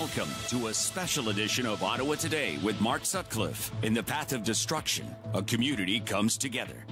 Welcome to a special edition of Ottawa Today with Mark Sutcliffe. In the path of destruction, a community comes together.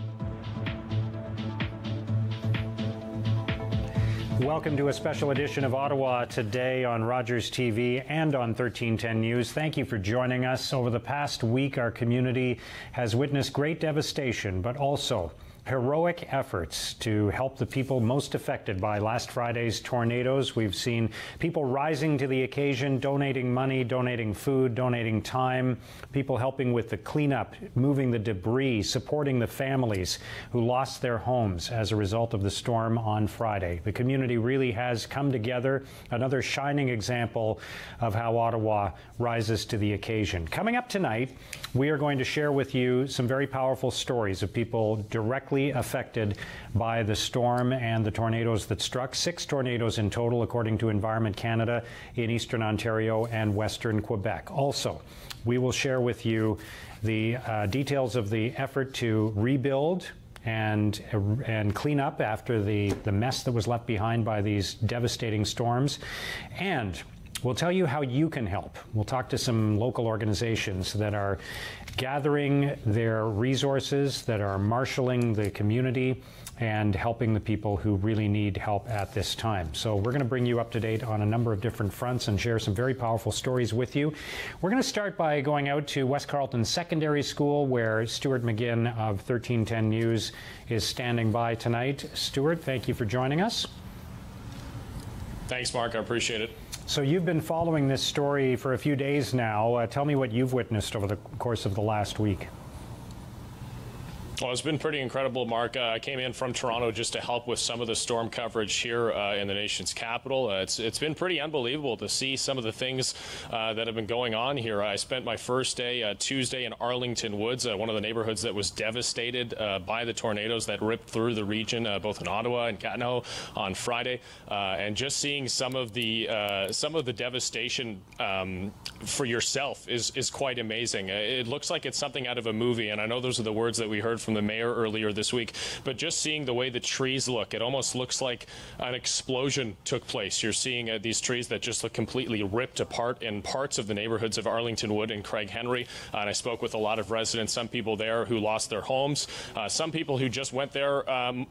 Welcome to a special edition of Ottawa Today on Rogers TV and on 1310 News. Thank you for joining us. Over the past week, our community has witnessed great devastation, but also heroic efforts to help the people most affected by last Friday's tornadoes. We've seen people rising to the occasion, donating money, donating food, donating time, people helping with the cleanup, moving the debris, supporting the families who lost their homes as a result of the storm on Friday. The community really has come together, another shining example of how Ottawa rises to the occasion. Coming up tonight, we are going to share with you some very powerful stories of people directly affected by the storm and the tornadoes that struck. 6 tornadoes in total, according to Environment Canada, in eastern Ontario and western Quebec. Also, we will share with you the details of the effort to rebuild and clean up after the mess that was left behind by these devastating storms. And we'll tell you how you can help. We'll talk to some local organizations that are gathering their resources, that are marshaling the community and helping the people who really need help at this time. So we're going to bring you up to date on a number of different fronts and share some very powerful stories with you. We're going to start by going out to West Carlton Secondary School, where Stuart McGinn of 1310 News is standing by tonight. Stuart, thank you for joining us. Thanks, Mark. I appreciate it. So you've been following this story for a few days now. Tell me what you've witnessed over the course of the last week. Well, it's been pretty incredible, Mark. I came in from Toronto just to help with some of the storm coverage here in the nation's capital. It's been pretty unbelievable to see some of the things that have been going on here. I spent my first day Tuesday in Arlington Woods, one of the neighborhoods that was devastated by the tornadoes that ripped through the region, both in Ottawa and Gatineau on Friday, and just seeing some of the devastation for yourself is quite amazing. It looks like it's something out of a movie, and I know those are the words that we heard from the mayor earlier this week, but just seeing the way the trees look, it almost looks like an explosion took place. You're seeing these trees that just look completely ripped apart in parts of the neighborhoods of Arlington Wood and Craig Henry, and I spoke with a lot of residents, some people there who lost their homes, some people who just went there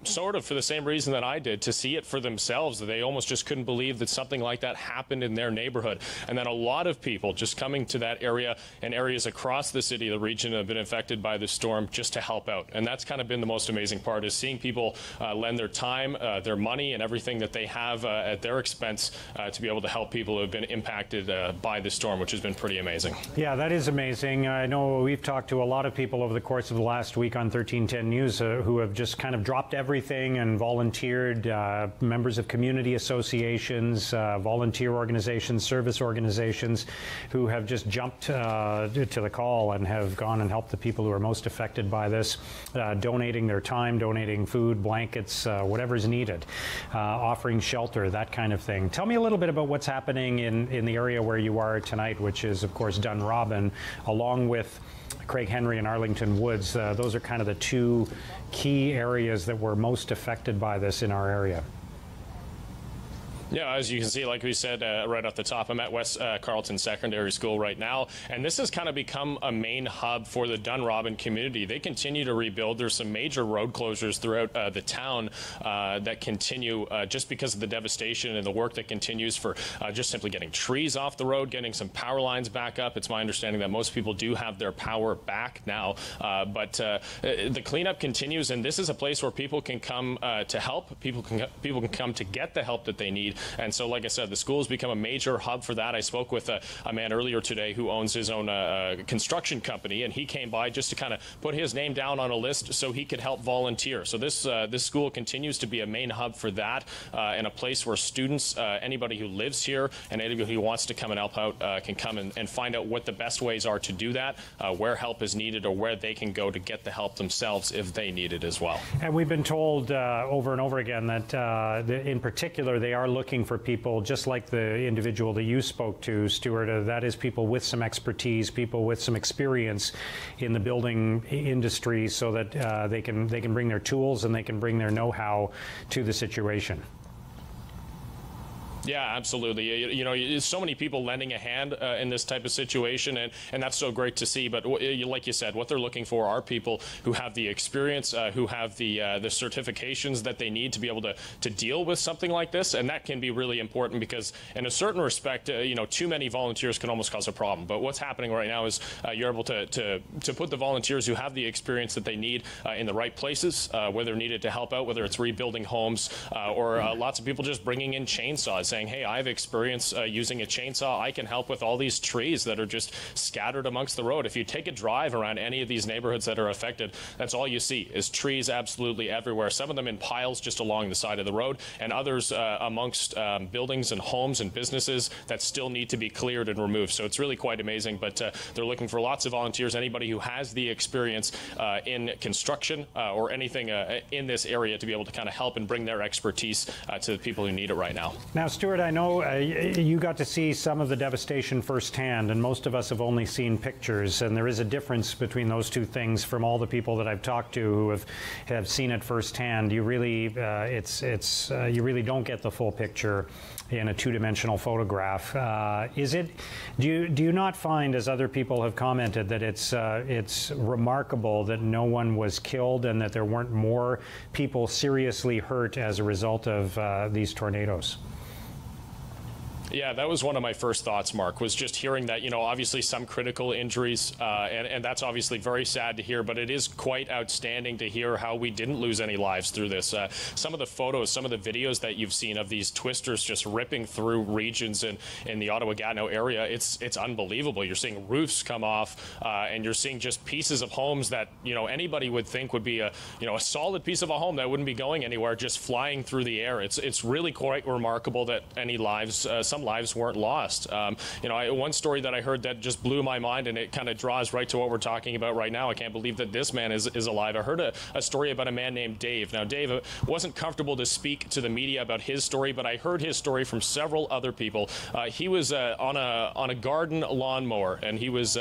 sort of for the same reason that I did, to see it for themselves. They almost just couldn't believe that something like that happened in their neighborhood, and then a lot of people just coming to that area and areas across the city, the region, have been affected by the storm just to help out. And that's kind of been the most amazing part, is seeing people lend their time, their money, and everything that they have at their expense to be able to help people who have been impacted by the storm, which has been pretty amazing. Yeah, that is amazing. I know we've talked to a lot of people over the course of the last week on 1310 News who have just kind of dropped everything and volunteered, members of community associations, volunteer organizations, service organizations, who have just jumped to the call and have gone and helped the people who are most affected by this. Donating their time, donating food, blankets, whatever's needed, offering shelter, that kind of thing. Tell me a little bit about what's happening in the area where you are tonight, which is, of course, Dunrobin, along with Craig Henry and Arlington Woods. Those are kind of the 2 key areas that were most affected by this in our area. Yeah, as you can see, like we said right off the top, I'm at West Carlton Secondary School right now, and this has kind of become a main hub for the Dunrobin community. They continue to rebuild. There's some major road closures throughout the town that continue just because of the devastation and the work that continues for just simply getting trees off the road, getting some power lines back up. It's my understanding that most people do have their power back now, but the cleanup continues, and this is a place where people can come to help. People can come to get the help that they need. And so, like I said, the school has become a major hub for that. I spoke with a man earlier today who owns his own construction company, and he came by just to kind of put his name down on a list so he could help volunteer. So this school continues to be a main hub for that, and a place where students, anybody who lives here and anybody who wants to come and help out can come and find out what the best ways are to do that, where help is needed, or where they can go to get the help themselves if they need it as well. And we've been told over and over again that in particular they are looking for people just like the individual that you spoke to, Stuart. That is people with some expertise, people with some experience in the building industry, so that they can bring their tools and they can bring their know-how to the situation. Yeah, absolutely. You know, so many people lending a hand in this type of situation, and that's so great to see. But like you said, what they're looking for are people who have the experience, who have the certifications that they need to be able to deal with something like this, and that can be really important because, in a certain respect, you know, too many volunteers can almost cause a problem. But what's happening right now is you're able to put the volunteers who have the experience that they need in the right places, where they're needed to help out, whether it's rebuilding homes or lots of people just bringing in chainsaws, saying, hey, I have experience using a chainsaw. I can help with all these trees that are just scattered amongst the road. If you take a drive around any of these neighborhoods that are affected, that's all you see is trees absolutely everywhere. Some of them in piles just along the side of the road, and others amongst buildings and homes and businesses that still need to be cleared and removed. So it's really quite amazing, but they're looking for lots of volunteers, anybody who has the experience in construction or anything in this area to be able to kind of help and bring their expertise to the people who need it right now. Now, Stuart, I know you got to see some of the devastation firsthand, and most of us have only seen pictures, and there is a difference between those two things from all the people that I've talked to who have seen it firsthand. You really, you really don't get the full picture in a two-dimensional photograph. Do you not find, as other people have commented, that it's remarkable that no one was killed and that there weren't more people seriously hurt as a result of these tornadoes? Yeah, that was one of my first thoughts, Mark, was just hearing that, you know, obviously some critical injuries, and that's obviously very sad to hear, but it is quite outstanding to hear how we didn't lose any lives through this. Some of the photos, some of the videos that you've seen of these twisters just ripping through regions in the Ottawa Gatineau area, it's unbelievable. You're seeing roofs come off, and you're seeing just pieces of homes that, you know, anybody would think would be a solid piece of a home that wouldn't be going anywhere, just flying through the air. It's really quite remarkable that any lives, some lives weren't lost. You know, one story that I heard that just blew my mind, and it kind of draws right to what we're talking about right now. I can't believe that this man is alive. I heard a story about a man named Dave. Now, Dave wasn't comfortable to speak to the media about his story, but I heard his story from several other people. He was on a garden lawnmower, and he was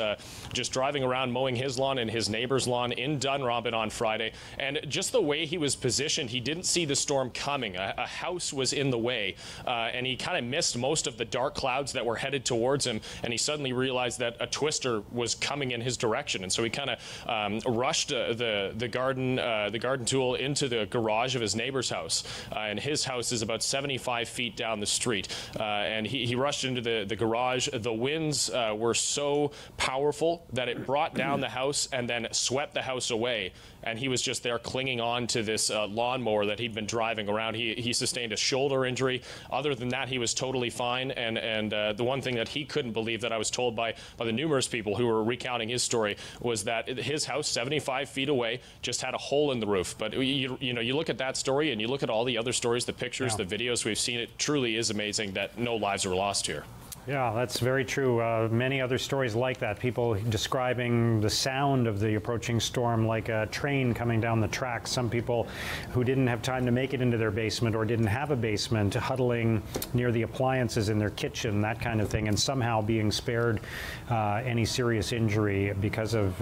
just driving around mowing his lawn and his neighbor's lawn in Dunrobin on Friday. And just the way he was positioned, he didn't see the storm coming. A house was in the way, and he kind of missed most of the dark clouds that were headed towards him, and he suddenly realized that a twister was coming in his direction, and so he kind of rushed the garden tool into the garage of his neighbor's house, and his house is about 75 feet down the street, and he rushed into the garage. The winds were so powerful that it brought down the house and then swept the house away, and he was just there clinging on to this lawnmower that he'd been driving around. He sustained a shoulder injury. Other than that, he was totally fine, and the one thing that he couldn't believe, that I was told by the numerous people who were recounting his story, was that his house 75 feet away just had a hole in the roof. But you know, you look at that story and you look at all the other stories, the pictures, the videos we've seen, it truly is amazing that no lives were lost here. Yeah, that's very true. Many other stories like that, people describing the sound of the approaching storm like a train coming down the track. Some people who didn't have time to make it into their basement or didn't have a basement huddling near the appliances in their kitchen, that kind of thing, and somehow being spared any serious injury because of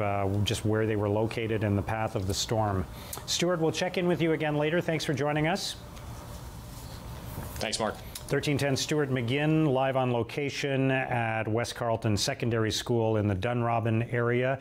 just where they were located in the path of the storm. Stuart, we'll check in with you again later. Thanks for joining us. Thanks, Mark. 1310 Stuart McGinn, live on location at West Carlton Secondary School in the Dunrobin area.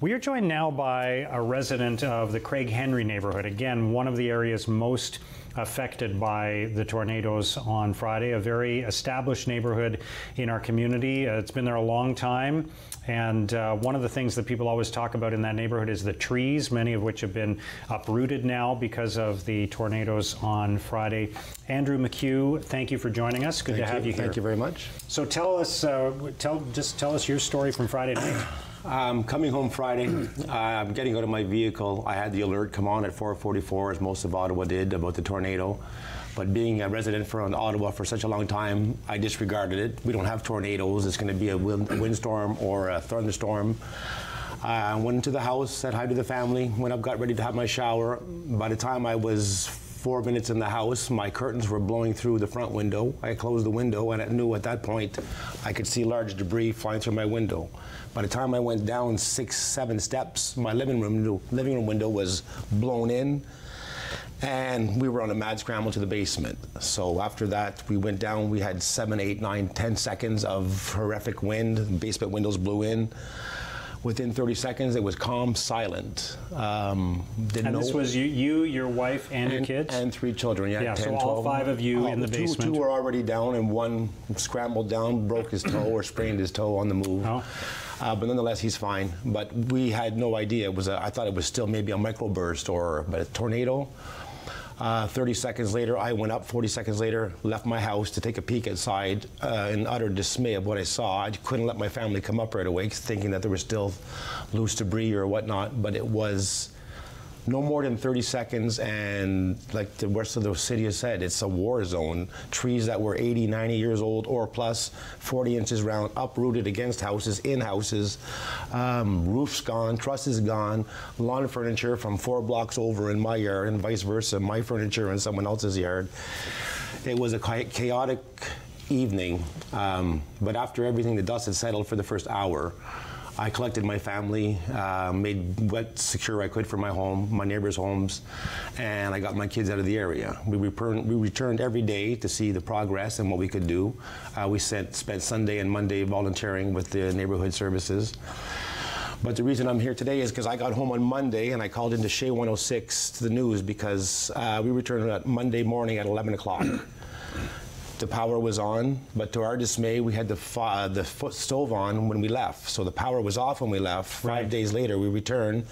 We are joined now by a resident of the Craig Henry neighborhood. Again, one of the areas most affected by the tornadoes on Friday, a very established neighborhood in our community. It's been there a long time, and one of the things that people always talk about in that neighborhood is the trees, many of which have been uprooted now because of the tornadoes on Friday. Andrew McHugh, thank you for joining us. Good to have you here. Thank you very much. So tell us, just tell us your story from Friday night. Coming home Friday, getting out of my vehicle, I had the alert come on at 4:44, as most of Ottawa did, about the tornado. But being a resident from Ottawa for such a long time, I disregarded it. We don't have tornadoes. It's going to be a windstorm or a thunderstorm. I went into the house, said hi to the family, went up, got ready to have my shower. By the time I was 4 minutes in the house, my curtains were blowing through the front window. I closed the window, and I knew at that point I could see large debris flying through my window. By the time I went down 6, 7 steps, my living room window was blown in. And we were on a mad scramble to the basement. So after that, we went down. We had 7, 8, 9, 10 seconds of horrific wind. Basement windows blew in. Within 30 seconds, it was calm, silent. And this was you, your wife, and your kids? And 3 children, yeah, 10, so 12. all 5 of you in the basement? 2 were already down, and 1 scrambled down, broke his toe or sprained his toe on the move. Oh. But nonetheless, he's fine. But we had no idea. I thought it was still maybe a microburst but a tornado. 30 seconds later, I went up. 40 seconds later, left my house to take a peek outside in utter dismay of what I saw. I couldn't let my family come up right away, thinking that there was still loose debris or whatnot, but it was no more than 30 seconds, and like the rest of the city has said, it's a war zone. Trees that were 80, 90 years old or plus, 40 inches round, uprooted against houses, in houses, roofs gone, trusses gone, lawn furniture from 4 blocks over in my yard, and vice versa, my furniture in someone else's yard. It was a chaotic evening, but after everything, the dust had settled for the first hour. I collected my family, made what secure I could for my home, my neighbors' homes, and I got my kids out of the area. We returned every day to see the progress and what we could do. We spent Sunday and Monday volunteering with the neighborhood services. But the reason I'm here today is because I got home on Monday and I called into Shea 106 to the news because we returned on Monday morning at 11 o'clock. The power was on, but to our dismay, we had the stove on when we left. So the power was off when we left. Right. 5 days later, we returned,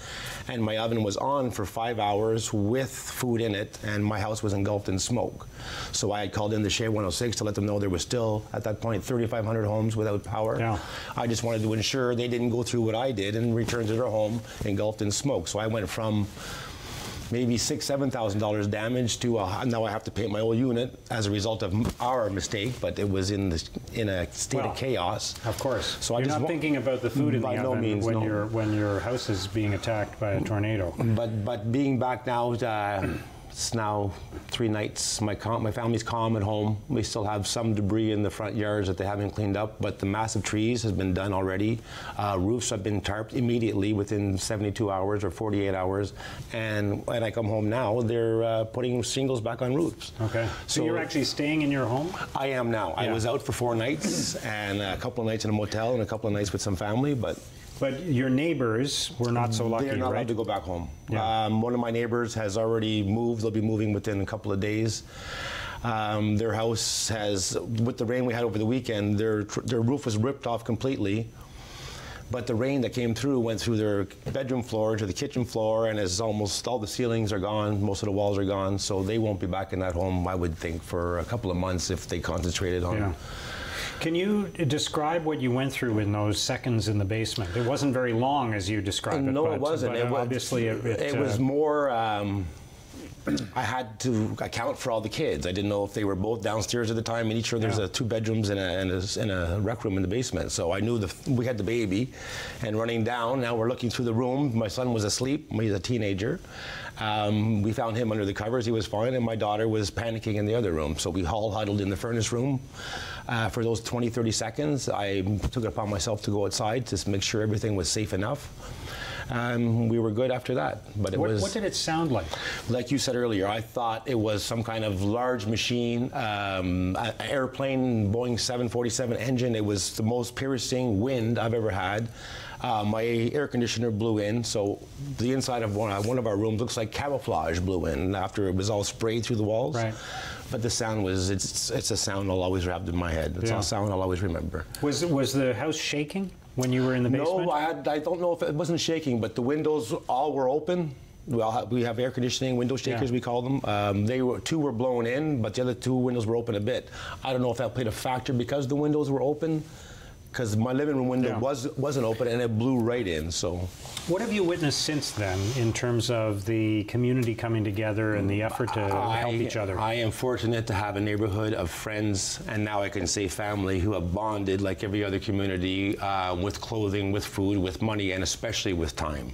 and my oven was on for 5 hours with food in it, and my house was engulfed in smoke. So I had called in the Shea 106 to let them know there was still, at that point, 3,500 homes without power. Yeah. I just wanted to ensure they didn't go through what I did and return to their home engulfed in smoke. So I went from maybe $6,000, $7,000 damage to now I have to paint my whole unit as a result of our mistake, but it was in a state of chaos. Of course. So you're not thinking about the food in the oven when your house is being attacked by a tornado. But being back now, it's now 3 nights. My family's calm at home. We still have some debris in the front yards that they haven't cleaned up, but the massive trees has been done already. Roofs have been tarped immediately within 72 hours or 48 hours. And when I come home now, they're putting shingles back on roofs. Okay. So you're actually staying in your home? I am now. Yeah. I was out for 4 nights and a couple of nights in a motel and a couple of nights with some family, but your neighbors were not so lucky, They're not right? allowed to go back home. Yeah. One of my neighbors has already moved. They'll be moving within a couple of days. Their house has, with the rain we had over the weekend, their roof was ripped off completely. But the rain that came through went through their bedroom floor to the kitchen floor, and as almost all the ceilings are gone, most of the walls are gone, so they won't be back in that home, I would think, for a couple of months if they concentrated on Yeah. Can you describe what you went through in those seconds in the basement? It wasn't very long as you described it. No, it wasn't. Obviously, it was more. I had to account for all the kids. I didn't know if they were both downstairs at the time. In each room, there's 2 bedrooms and a rec room in the basement. So I knew we had the baby, and running down. Now we're looking through the room. My son was asleep. He's a teenager. We found him under the covers. He was fine, and my daughter was panicking in the other room. So we all huddled in the furnace room. For those 20, 30 seconds, I took it upon myself to go outside to make sure everything was safe enough. We were good after that. But what did it sound like? Like you said earlier, I thought it was some kind of large machine, an airplane, Boeing 747 engine. It was the most piercing wind I've ever had. My air conditioner blew in, so the inside of one of our rooms looks like camouflage blew in after it was all sprayed through the walls. Right. But the sound was, it's a sound I'll always have in my head. It's a sound I'll always remember. Was the house shaking when you were in the basement? No, I don't know if it wasn't shaking, but the windows all were open. We have air conditioning, window shakers, we call them. 2 were blown in, but the other 2 windows were open a bit. I don't know if that played a factor because the windows were open, because my living room window wasn't open and it blew right in. So, what have you witnessed since then in terms of the community coming together and the effort to help each other? I am fortunate to have a neighborhood of friends, and now I can say family, who have bonded like every other community with clothing, with food, with money, and especially with time.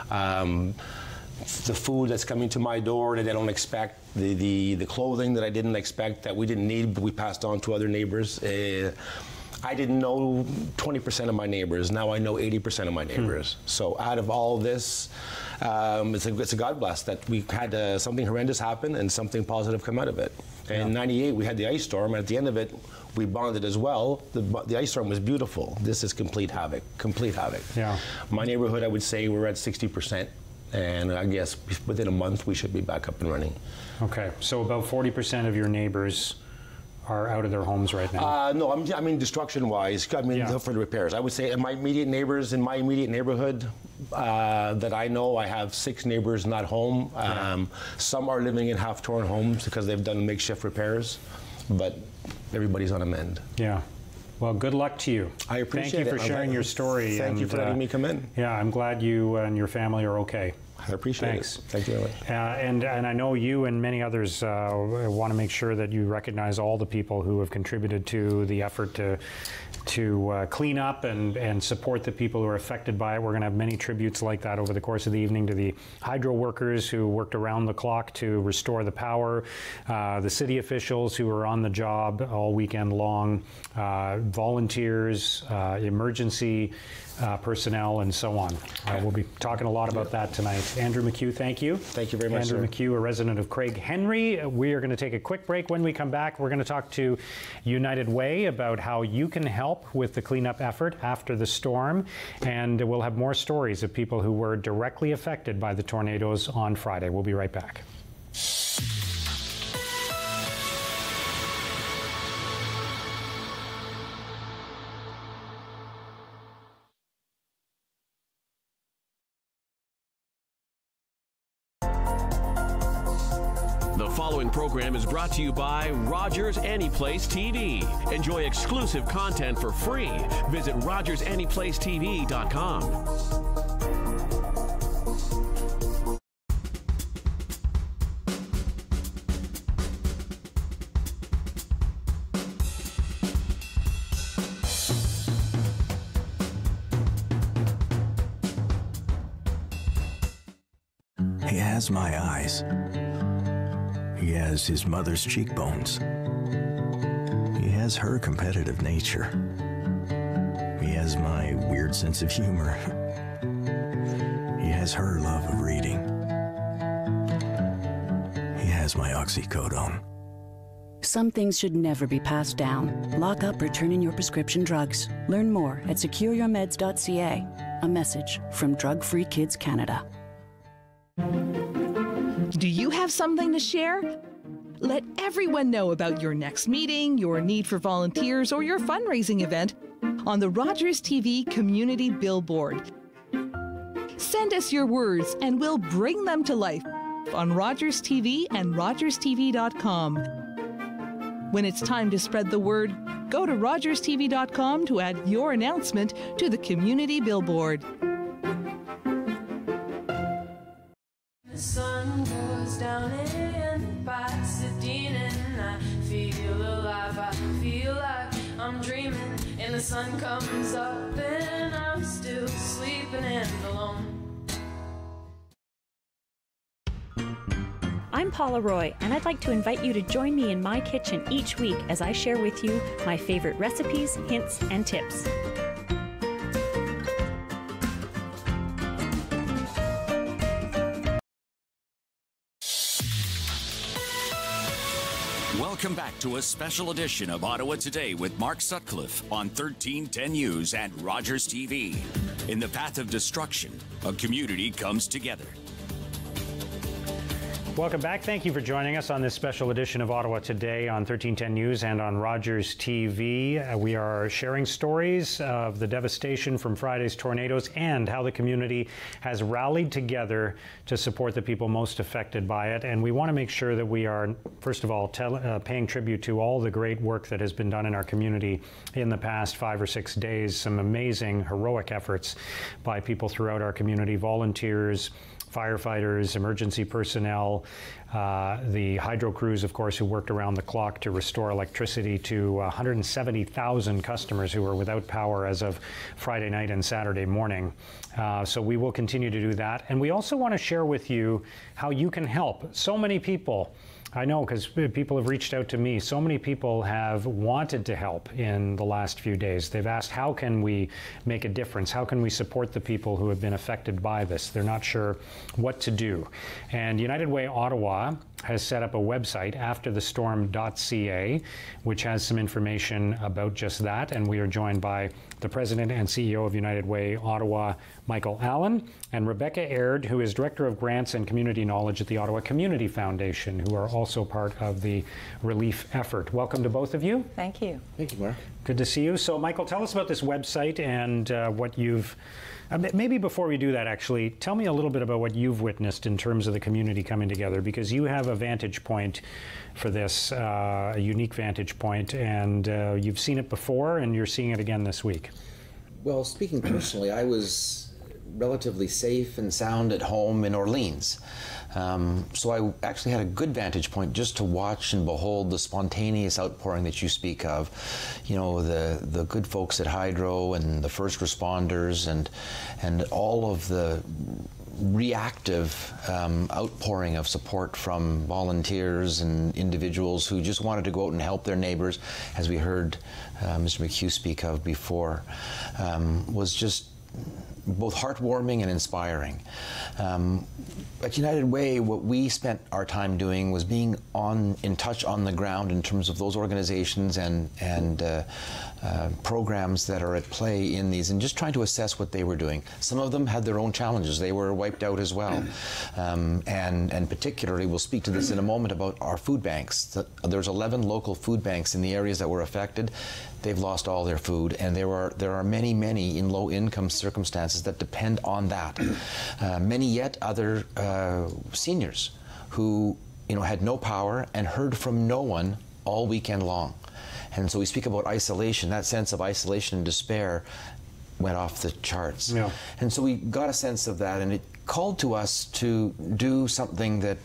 The food that's coming to my door that I don't expect, the clothing that I didn't expect, that we didn't need, but we passed on to other neighbors. I didn't know 20% of my neighbors. Now I know 80% of my neighbors. So out of all this, it's a God bless that we had something horrendous happen and something positive come out of it. In '98, we had the ice storm, and at the end of it, we bonded as well. The ice storm was beautiful. This is complete havoc, complete havoc. Yeah. My neighborhood, I would say we're at 60%, and I guess within a month, we should be back up and running. Okay, so about 40% of your neighbors are out of their homes right now? No, I mean destruction-wise. I mean for the repairs. I would say in my immediate neighbors in my immediate neighborhood that I know, I have 6 neighbors not home. Some are living in half-torn homes because they've done makeshift repairs, but everybody's on a mend. Yeah. Well, good luck to you. I appreciate it. Thank you for sharing your story. Thank you for letting me come in. Yeah, I'm glad you and your family are okay. I appreciate it. Thank you very much. And I know you and many others want to make sure that you recognize all the people who have contributed to the effort to clean up and support the people who are affected by it. We're going to have many tributes like that over the course of the evening to the hydro workers who worked around the clock to restore the power, the city officials who were on the job all weekend long, volunteers, emergency personnel, and so on. We'll be talking a lot about that tonight. Andrew McHugh, thank you. Thank you very much, Andrew McHugh, a resident of Craig Henry. We are going to take a quick break. When we come back, we're going to talk to United Way about how you can help with the cleanup effort after the storm, and we'll have more stories of people who were directly affected by the tornadoes on Friday. We'll be right back. The following program is brought to you by Rogers Anyplace TV. Enjoy exclusive content for free. Visit RogersAnyplaceTV.com. He has my eyes. He has his mother's cheekbones. He has her competitive nature. He has my weird sense of humor. He has her love of reading. He has my oxycodone. Some things should never be passed down. Lock up or turn in your prescription drugs. Learn more at secureyourmeds.ca. A message from Drug Free Kids Canada. Do you have something to share? Let everyone know about your next meeting, your need for volunteers, or your fundraising event on the Rogers TV Community Billboard. Send us your words and we'll bring them to life on Rogers TV and RogersTV.com. When it's time to spread the word, go to RogersTV.com to add your announcement to the Community Billboard. The sun goes down in Pasadena and I feel alive, I feel like I'm dreaming, and the sun comes up and I'm still sleeping and alone. I'm Paula Roy, and I'd like to invite you to join me in my kitchen each week as I share with you my favorite recipes, hints, and tips. Welcome back to a special edition of Ottawa Today with Mark Sutcliffe on 1310 News and Rogers TV. In the path of destruction, a community comes together. Welcome back. Thank you for joining us on this special edition of Ottawa Today on 1310 News and on Rogers TV. We are sharing stories of the devastation from Friday's tornadoes and how the community has rallied together to support the people most affected by it. And we want to make sure that we are, first of all, paying tribute to all the great work that has been done in our community in the past 5 or 6 days. Some amazing, heroic efforts by people throughout our community, volunteers, firefighters, emergency personnel, the hydro crews, of course, who worked around the clock to restore electricity to 170,000 customers who were without power as of Friday night and Saturday morning. So we will continue to do that. And we also want to share with you how you can help. So many people I know, because people have reached out to me. So many people have wanted to help in the last few days. They've asked, how can we make a difference? How can we support the people who have been affected by this? They're not sure what to do. And United Way Ottawa has set up a website, afterthestorm.ca, which has some information about just that. And we are joined by the President and CEO of United Way Ottawa, Michael Allen, and Rebecca Aird, who is Director of Grants and Community Knowledge at the Ottawa Community Foundation, who are also part of the relief effort. Welcome to both of you. Thank you. Thank you, Mark. Good to see you. So, Michael, tell us about this website and what you've... maybe before we do that, actually, tell me a little bit about what you've witnessed in terms of the community coming together, because you have a vantage point for this, a unique vantage point, and you've seen it before, and you're seeing it again this week. Well, speaking personally, I was relatively safe and sound at home in Orleans. So I actually had a good vantage point just to watch and behold the spontaneous outpouring that you speak of. You know, the good folks at Hydro and the first responders and all of the reactive outpouring of support from volunteers and individuals who just wanted to go out and help their neighbors, as we heard Mr. McHugh speak of before, was just both heartwarming and inspiring. At United Way, what we spent our time doing was being in touch on the ground in terms of those organizations and programs that are at play in these, and just trying to assess what they were doing. Some of them had their own challenges. They were wiped out as well. And particularly, we'll speak to this in a moment about our food banks. There's 11 local food banks in the areas that were affected. They've lost all their food, and there are many, many in low-income circumstances that depend on that. Many yet other seniors who had no power and heard from no one all weekend long. And so we speak about isolation. That sense of isolation and despair went off the charts. Yeah. And so we got a sense of that, and it called to us to do something that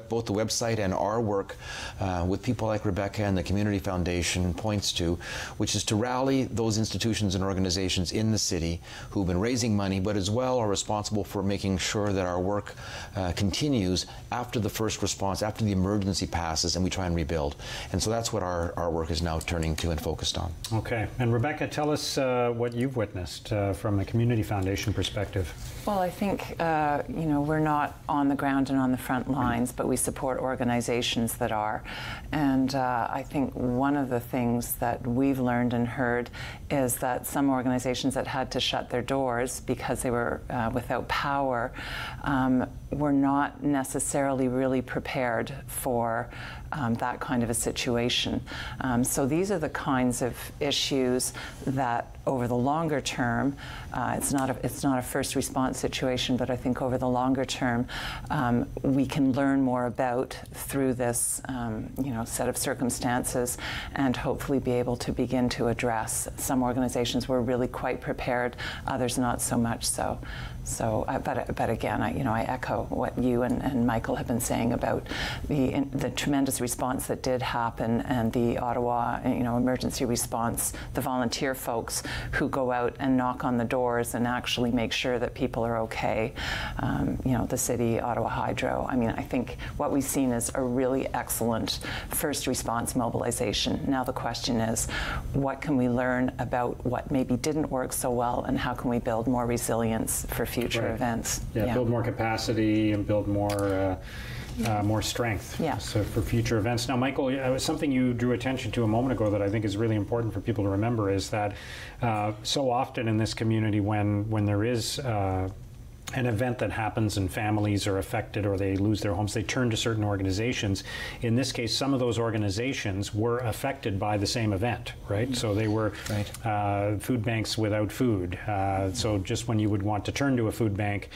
both the website and our work with people like Rebecca and the Community Foundation points to, which is to rally those institutions and organizations in the city who've been raising money, but as well are responsible for making sure that our work continues after the first response, after the emergency passes, and we try and rebuild. And so that's what our work is now turning to and focused on. Okay. And Rebecca, tell us what you've witnessed from the Community Foundation perspective. Well, I think, we're not on the ground and on the front lines, but we support organizations that are. And I think one of the things that we've learned and heard is that some organizations that had to shut their doors because they were without power were not necessarily really prepared for that kind of a situation. So these are the kinds of issues that over the longer term, it's not a first response situation, but I think over the longer term, we can learn more about through this set of circumstances, and hopefully be able to begin to address. Some organizations were really quite prepared, others not so much so. But again, I echo what you and Michael have been saying about the tremendous response that did happen, and the Ottawa, emergency response, the volunteer folks who go out and knock on the doors and actually make sure that people are okay. The city, Ottawa Hydro. I think what we've seen is a really excellent first response mobilization. Now the question is, what can we learn about what maybe didn't work so well, and how can we build more resilience for future events? Yeah, build more capacity and build more strength so for future events. Now, Michael, something you drew attention to a moment ago that I think is really important for people to remember is that so often in this community, when there is an event that happens and families are affected or they lose their homes, they turn to certain organizations. In this case, some of those organizations were affected by the same event, right? Mm-hmm. So they were food banks without food. So just when you would want to turn to a food bank,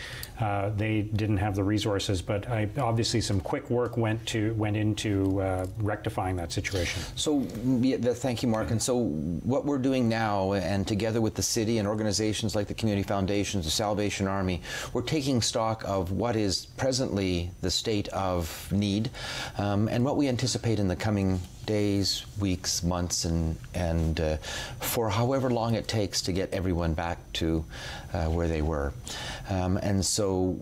they didn't have the resources. But obviously some quick work went into rectifying that situation. So thank you, Mark. And so what we're doing now, and together with the city and organizations like the Community Foundations, the Salvation Army, we're taking stock of what is presently the state of need and what we anticipate in the coming days, weeks, months, and for however long it takes to get everyone back to where they were. And so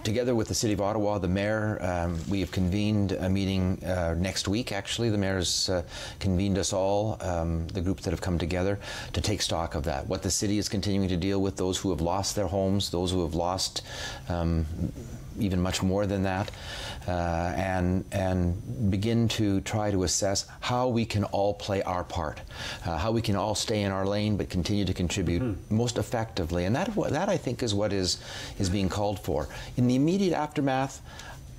Together with the City of Ottawa, the Mayor, we have convened a meeting next week, actually. The Mayor's convened us all, the groups that have come together, to take stock of that. What the City is continuing to deal with, those who have lost their homes, those who have lost even much more than that, and begin to try to assess how we can all play our part, how we can all stay in our lane but continue to contribute most effectively. And that I think is what is being called for. In the immediate aftermath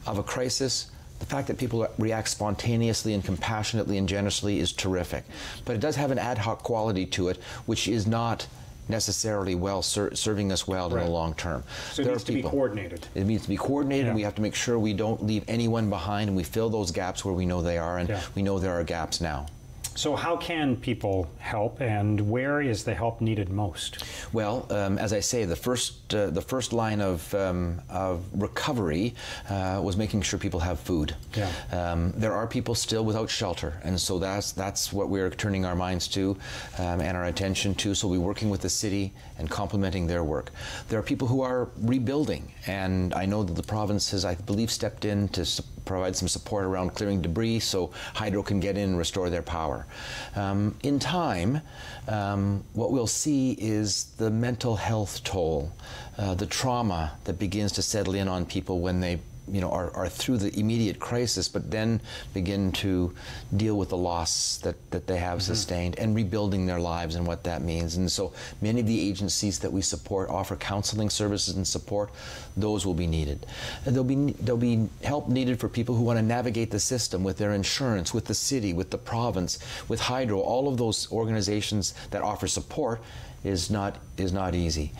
of a crisis, the fact that people react spontaneously and compassionately and generously is terrific. But it does have an ad hoc quality to it, which is not necessarily serving us well in the long term. So it needs to be coordinated. It needs to be coordinated, and we have to make sure we don't leave anyone behind, and we fill those gaps where we know they are, and we know there are gaps now. So how can people help, and where is the help needed most? Well, as I say, the first line of recovery was making sure people have food. Yeah. There are people still without shelter, and so that's what we're turning our minds to and our attention to. So we're working with the city and complementing their work. There are people who are rebuilding, and I know that the province has, I believe, stepped in to provide some support around clearing debris so hydro can get in and restore their power. In time, what we'll see is the mental health toll, the trauma that begins to settle in on people when they are through the immediate crisis, but then begin to deal with the loss that they have sustained and rebuilding their lives and what that means. And so many of the agencies that we support offer counseling services and support. Those will be needed. And there'll be help needed for people who want to navigate the system with their insurance, with the city, with the province, with Hydro. All of those organizations that offer support is not easy.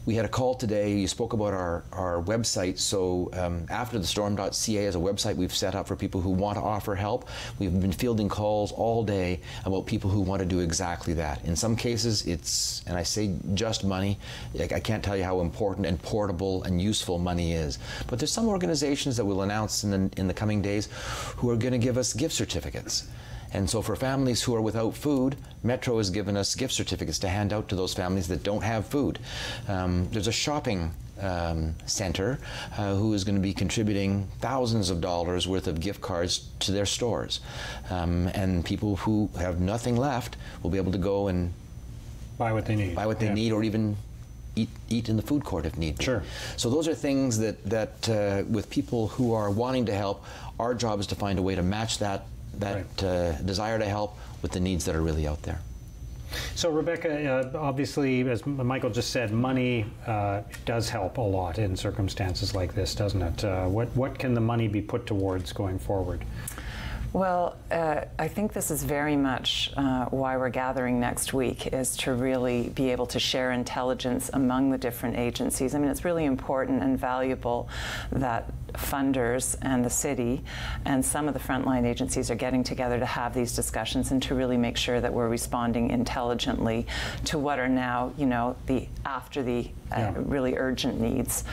We had a call today. You spoke about our website. So afterthestorm.ca is a website we've set up for people who want to offer help. We've been fielding calls all day about people who want to do exactly that. In some cases, it's, and I say just money, I can't tell you how important and portable and useful money is. But there's some organizations that we'll announce in the coming days who are going to give us gift certificates. And so for families who are without food, Metro has given us gift certificates to hand out to those families that don't have food. There's a shopping center who is going to be contributing thousands of dollars worth of gift cards to their stores. And people who have nothing left will be able to go and buy what they need. Buy what they need, or even eat in the food court if need be. Sure. So those are things that with people who are wanting to help, our job is to find a way to match that desire to help with the needs that are really out there. So Rebecca, obviously, as Michael just said, money does help a lot in circumstances like this, doesn't it? What can the money be put towards going forward? Well, I think this is very much why we're gathering next week, is to really be able to share intelligence among the different agencies. I mean, it's really important and valuable that funders and the city and some of the frontline agencies are getting together to have these discussions and to really make sure that we're responding intelligently to what are now, after the really urgent needs.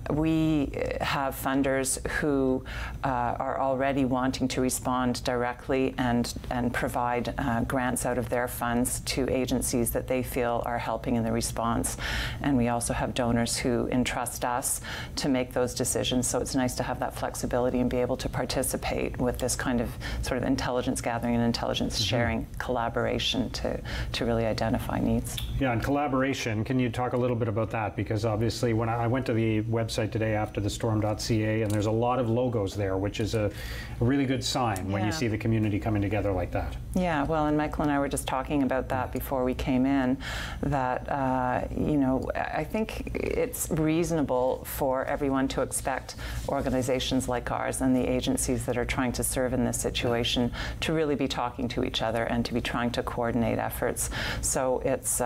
We have funders who are already wanting to respond directly and provide grants out of their funds to agencies that they feel are helping in the response. And we also have donors who entrust us to make those decisions. So it's nice to have that flexibility and be able to participate with this kind of sort of intelligence gathering and intelligence sharing collaboration to really identify needs. Yeah, and collaboration, can you talk a little bit about that? Because obviously when I went to the website today, afterthestorm.ca, and there's a lot of logos there, which is a really good sign when you see the community coming together like that. Yeah, well, and Michael and I were just talking about that before we came in, that, I think it's reasonable for everyone to expect organizations like ours and the agencies that are trying to serve in this situation to really be talking to each other and to be trying to coordinate efforts. So it's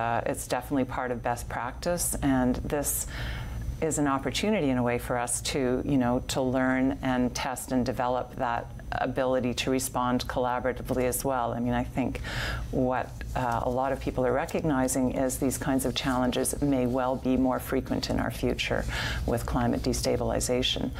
definitely part of best practice, and this is an opportunity in a way for us to, to learn and test and develop that ability to respond collaboratively as well. I mean, I think what a lot of people are recognizing is these kinds of challenges may well be more frequent in our future with climate destabilization.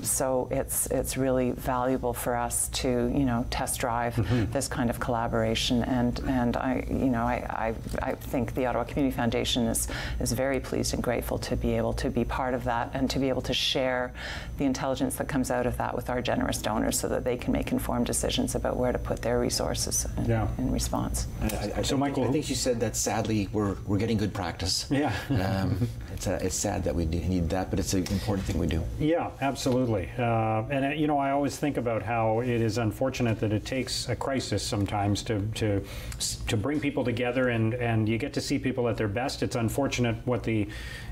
So it's really valuable for us to, test drive this kind of collaboration. And I think the Ottawa Community Foundation is very pleased and grateful to be able to be part of that and to be able to share the intelligence that comes out of that with our generous donors so that they can make informed decisions about where to put their resources in response. I think you said that sadly we're getting good practice. Yeah. It's sad that we need that, but it's an important thing we do. Yeah, absolutely. And I always think about how it is unfortunate that it takes a crisis sometimes to bring people together, and you get to see people at their best. It's unfortunate what the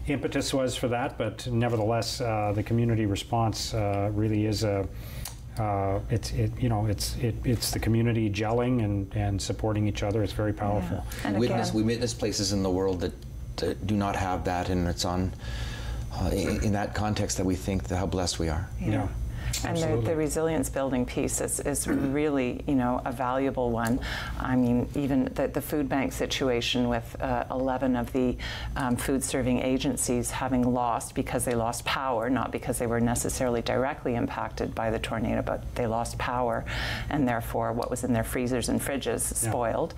impetus was for that, but nevertheless, the community response really is it's the community gelling and supporting each other. It's very powerful. Yeah. We witness places in the world that do not have that, and it's on in that context that we think how blessed we are. Yeah. And the resilience building piece is really, a valuable one. I mean, even the food bank situation with 11 of the food serving agencies having lost because they lost power, not because they were necessarily directly impacted by the tornado, but they lost power, and therefore what was in their freezers and fridges spoiled.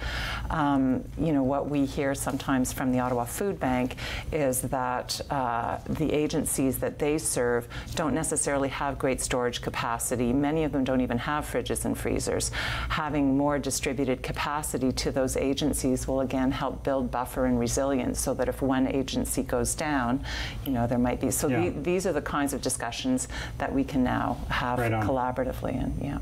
What we hear sometimes from the Ottawa Food Bank is that the agencies that they serve don't necessarily have great storage capacity. Many of them don't even have fridges and freezers. Having more distributed capacity to those agencies will again help build buffer and resilience so that if one agency goes down, there might be. So these are the kinds of discussions that we can now have collaboratively. And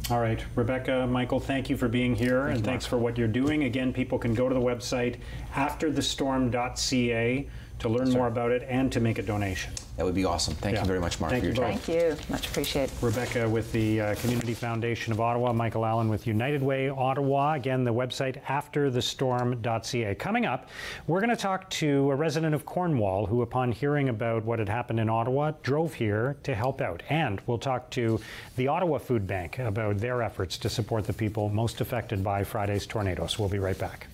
All right, Rebecca, Michael, thank you for being here, and thanks for what you're doing. Again, people can go to the website afterthestorm.ca to learn more about it and to make a donation. That would be awesome. Thank you very much, Mark, for your time. Thank you. Much appreciated. Rebecca with the Community Foundation of Ottawa, Michael Allen with United Way Ottawa. Again, the website afterthestorm.ca. Coming up, we're going to talk to a resident of Cornwall who, upon hearing about what had happened in Ottawa, drove here to help out. And we'll talk to the Ottawa Food Bank about their efforts to support the people most affected by Friday's tornadoes. We'll be right back.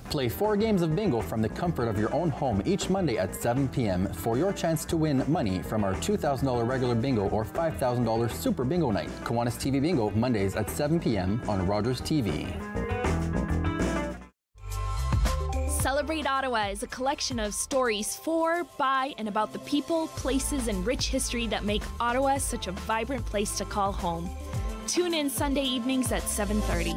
Play 4 games of bingo from the comfort of your own home each Monday at 7 p.m. for your chance to win money from our $2,000 regular bingo or $5,000 super bingo night. Kiwanis TV Bingo, Mondays at 7 p.m. on Rogers TV. Celebrate Ottawa is a collection of stories for, by, and about the people, places, and rich history that make Ottawa such a vibrant place to call home. Tune in Sunday evenings at 7:30.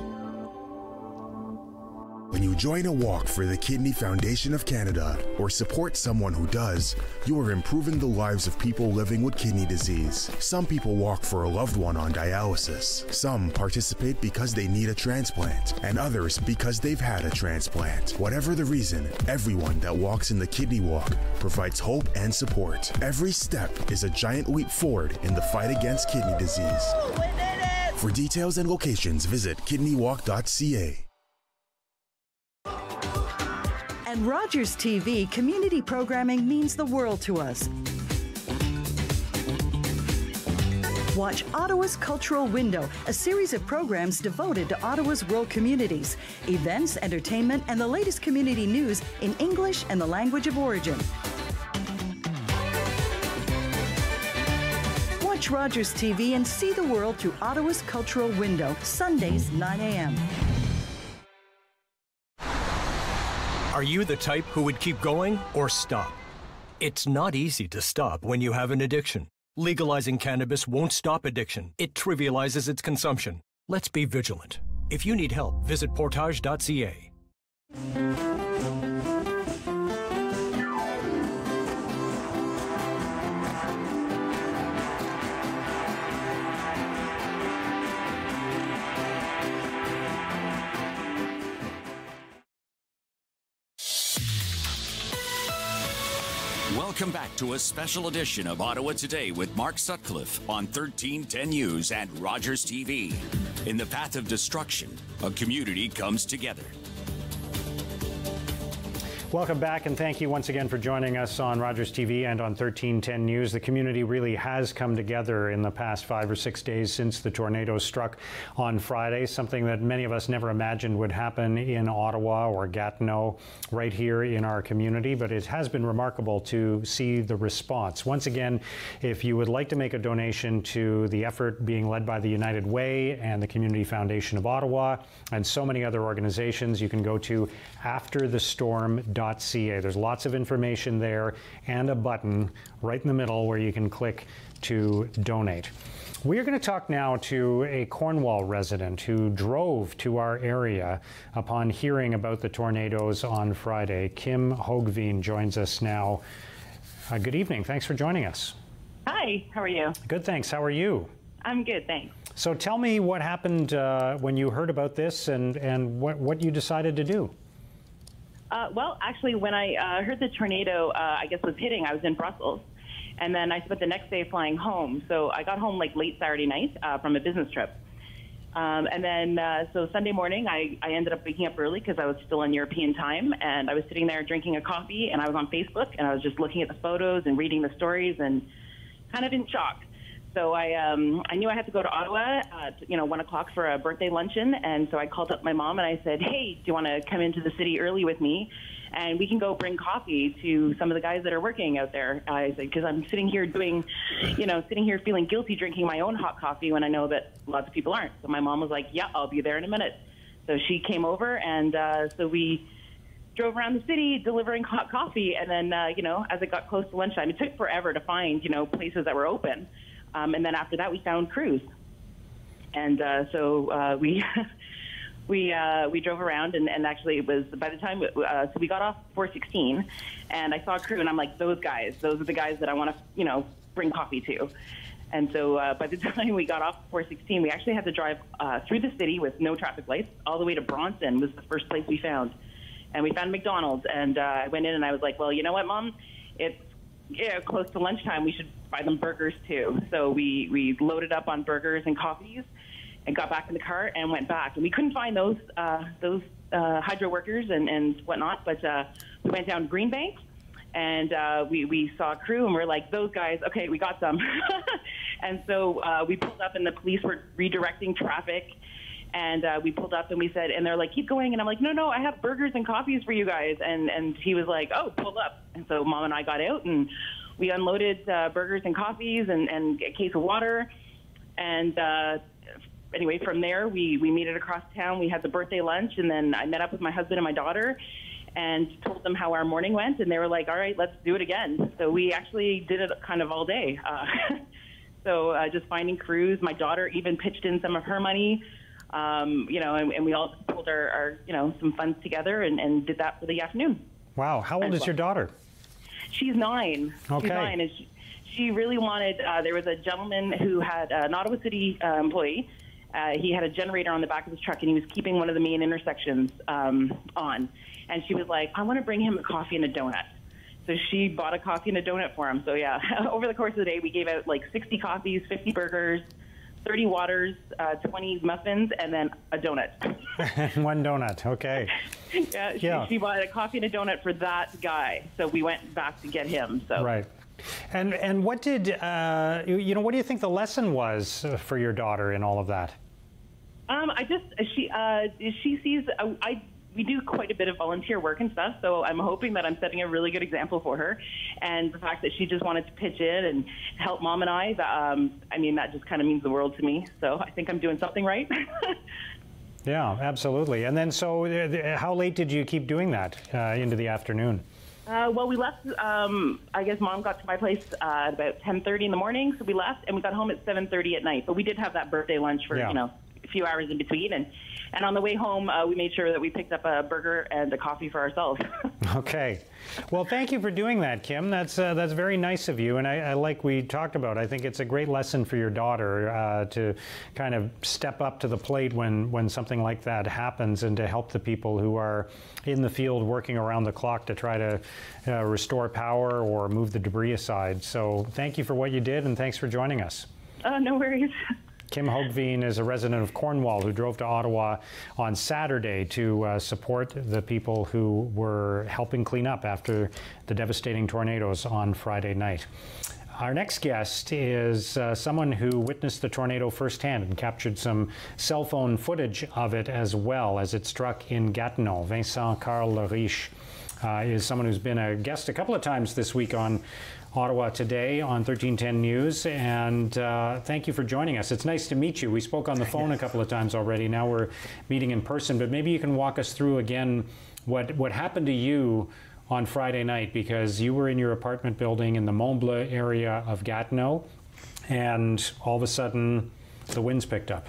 When you join a walk for the Kidney Foundation of Canada or support someone who does, you are improving the lives of people living with kidney disease. Some people walk for a loved one on dialysis. Some participate because they need a transplant, and others because they've had a transplant. Whatever the reason, everyone that walks in the Kidney Walk provides hope and support. Every step is a giant leap forward in the fight against kidney disease. For details and locations, visit kidneywalk.ca. At Rogers TV, community programming means the world to us. Watch Ottawa's Cultural Window, a series of programs devoted to Ottawa's rural communities, events, entertainment, and the latest community news in English and the language of origin. Watch Rogers TV and see the world through Ottawa's Cultural Window, Sundays, 9 a.m. Are you the type who would keep going or stop? It's not easy to stop when you have an addiction. Legalizing cannabis won't stop addiction. It trivializes its consumption. Let's be vigilant. If you need help, visit portage.ca. Welcome back to a special edition of Ottawa Today with Mark Sutcliffe on 1310 News and Rogers TV. In the path of destruction, a community comes together. Welcome back, and thank you once again for joining us on Rogers TV and on 1310 News. The community really has come together in the past 5 or 6 days since the tornado struck on Friday, something that many of us never imagined would happen in Ottawa or Gatineau, right here in our community, but it has been remarkable to see the response. Once again, if you would like to make a donation to the effort being led by the United Way and the Community Foundation of Ottawa and so many other organizations, you can go to afterthestorm.ca. There's lots of information there and a button right in the middle where you can click to donate. We're going to talk now to a Cornwall resident who drove to our area upon hearing about the tornadoes on Friday. Kim Hoagveen joins us now. Good evening. Thanks for joining us. Hi, how are you? Good, thanks. How are you? I'm good, thanks. So tell me what happened when you heard about this and what you decided to do. Well, actually, when I heard the tornado, I guess, was hitting, I was in Brussels. And then I spent the next day flying home. So I got home like late Saturday night from a business trip. And then, so Sunday morning, I ended up waking up early because I was still on European time. And I was sitting there drinking a coffee, and I was on Facebook, and I was just looking at the photos and reading the stories and kind of in shock. So I knew I had to go to Ottawa at 1 o'clock for a birthday luncheon, and so I called up my mom and I said, "Hey, do you want to come into the city early with me, and we can go bring coffee to some of the guys that are working out there?" I said, because I'm sitting here sitting here feeling guilty drinking my own hot coffee when I know that lots of people aren't. So my mom was like, "Yeah, I'll be there in a minute." So she came over, and so we drove around the city delivering hot coffee, and then as it got close to lunchtime, it took forever to find places that were open. And then after that, we found crews, and so we we drove around, and actually it was by the time so we got off 416, and I saw a crew, and I'm like, those are the guys that I want to bring coffee to. And so by the time we got off 416, we actually had to drive through the city with no traffic lights all the way to Bronson was the first place we found, and we found McDonald's, and I went in and I was like, well, you know what, Mom, it's close to lunchtime, we should buy them burgers too. So we loaded up on burgers and coffees and got back in the car and went back. And we couldn't find those hydro workers and whatnot, but we went down Greenbank, and we saw a crew, and we're like, those guys, okay, we got them. And so we pulled up, and the police were redirecting traffic. And we pulled up, and we said, and they're like, keep going. And I'm like, no, I have burgers and coffees for you guys. And he was like, oh, pull up. And so Mom and I got out, and we unloaded burgers and coffees and a case of water. And anyway, from there, we made it across town. We had the birthday lunch, and then I met up with my husband and my daughter and told them how our morning went. And they were like, all right, let's do it again. So we actually did it kind of all day. So just finding crews. My daughter even pitched in some of her money. And we all pulled our some funds together and did that for the afternoon. Wow. How old is your daughter? She's 9. Okay. She's 9, and she really wanted, there was a gentleman who had an Ottawa City employee. He had a generator on the back of his truck, and he was keeping one of the main intersections on. And she was like, I want to bring him a coffee and a donut. So she bought a coffee and a donut for him. So yeah, over the course of the day, we gave out like 60 coffees, 50 burgers, 30 waters, 20 muffins, and then a donut. One donut, okay. She bought a coffee and a donut for that guy, so we went back to get him. So right. And what did what do you think the lesson was for your daughter in all of that? She sees we do quite a bit of volunteer work and stuff, so I'm hoping that I'm setting a really good example for her. And the fact that she just wanted to pitch in and help Mom and I, that just kind of means the world to me. So I think I'm doing something right. Yeah, absolutely. And then, so how late did you keep doing that into the afternoon? Well, we left, I guess Mom got to my place at about 10:30 in the morning, so we left, and we got home at 7:30 at night. But we did have that birthday lunch for, few hours in between. And on the way home, we made sure that we picked up a burger and a coffee for ourselves. Okay. Well, thank you for doing that, Kim. That's very nice of you. And I like we talked about, I think it's a great lesson for your daughter to kind of step up to the plate when something like that happens, and to help the people who are in the field working around the clock to try to restore power or move the debris aside. So thank you for what you did, and thanks for joining us. No worries. Kim Hoagveen is a resident of Cornwall who drove to Ottawa on Saturday to support the people who were helping clean up after the devastating tornadoes on Friday night. Our next guest is someone who witnessed the tornado firsthand and captured some cell phone footage of it as well as it struck in Gatineau. Vincent Carl Lariche is someone who's been a guest a couple of times this week on Ottawa Today on 1310 News, and thank you for joining us. It's nice to meet you. We spoke on the phone a couple of times already. Now we're meeting in person, but maybe you can walk us through again what happened to you on Friday night, because you were in your apartment building in the Mont-Bleu area of Gatineau, and all of a sudden the winds picked up.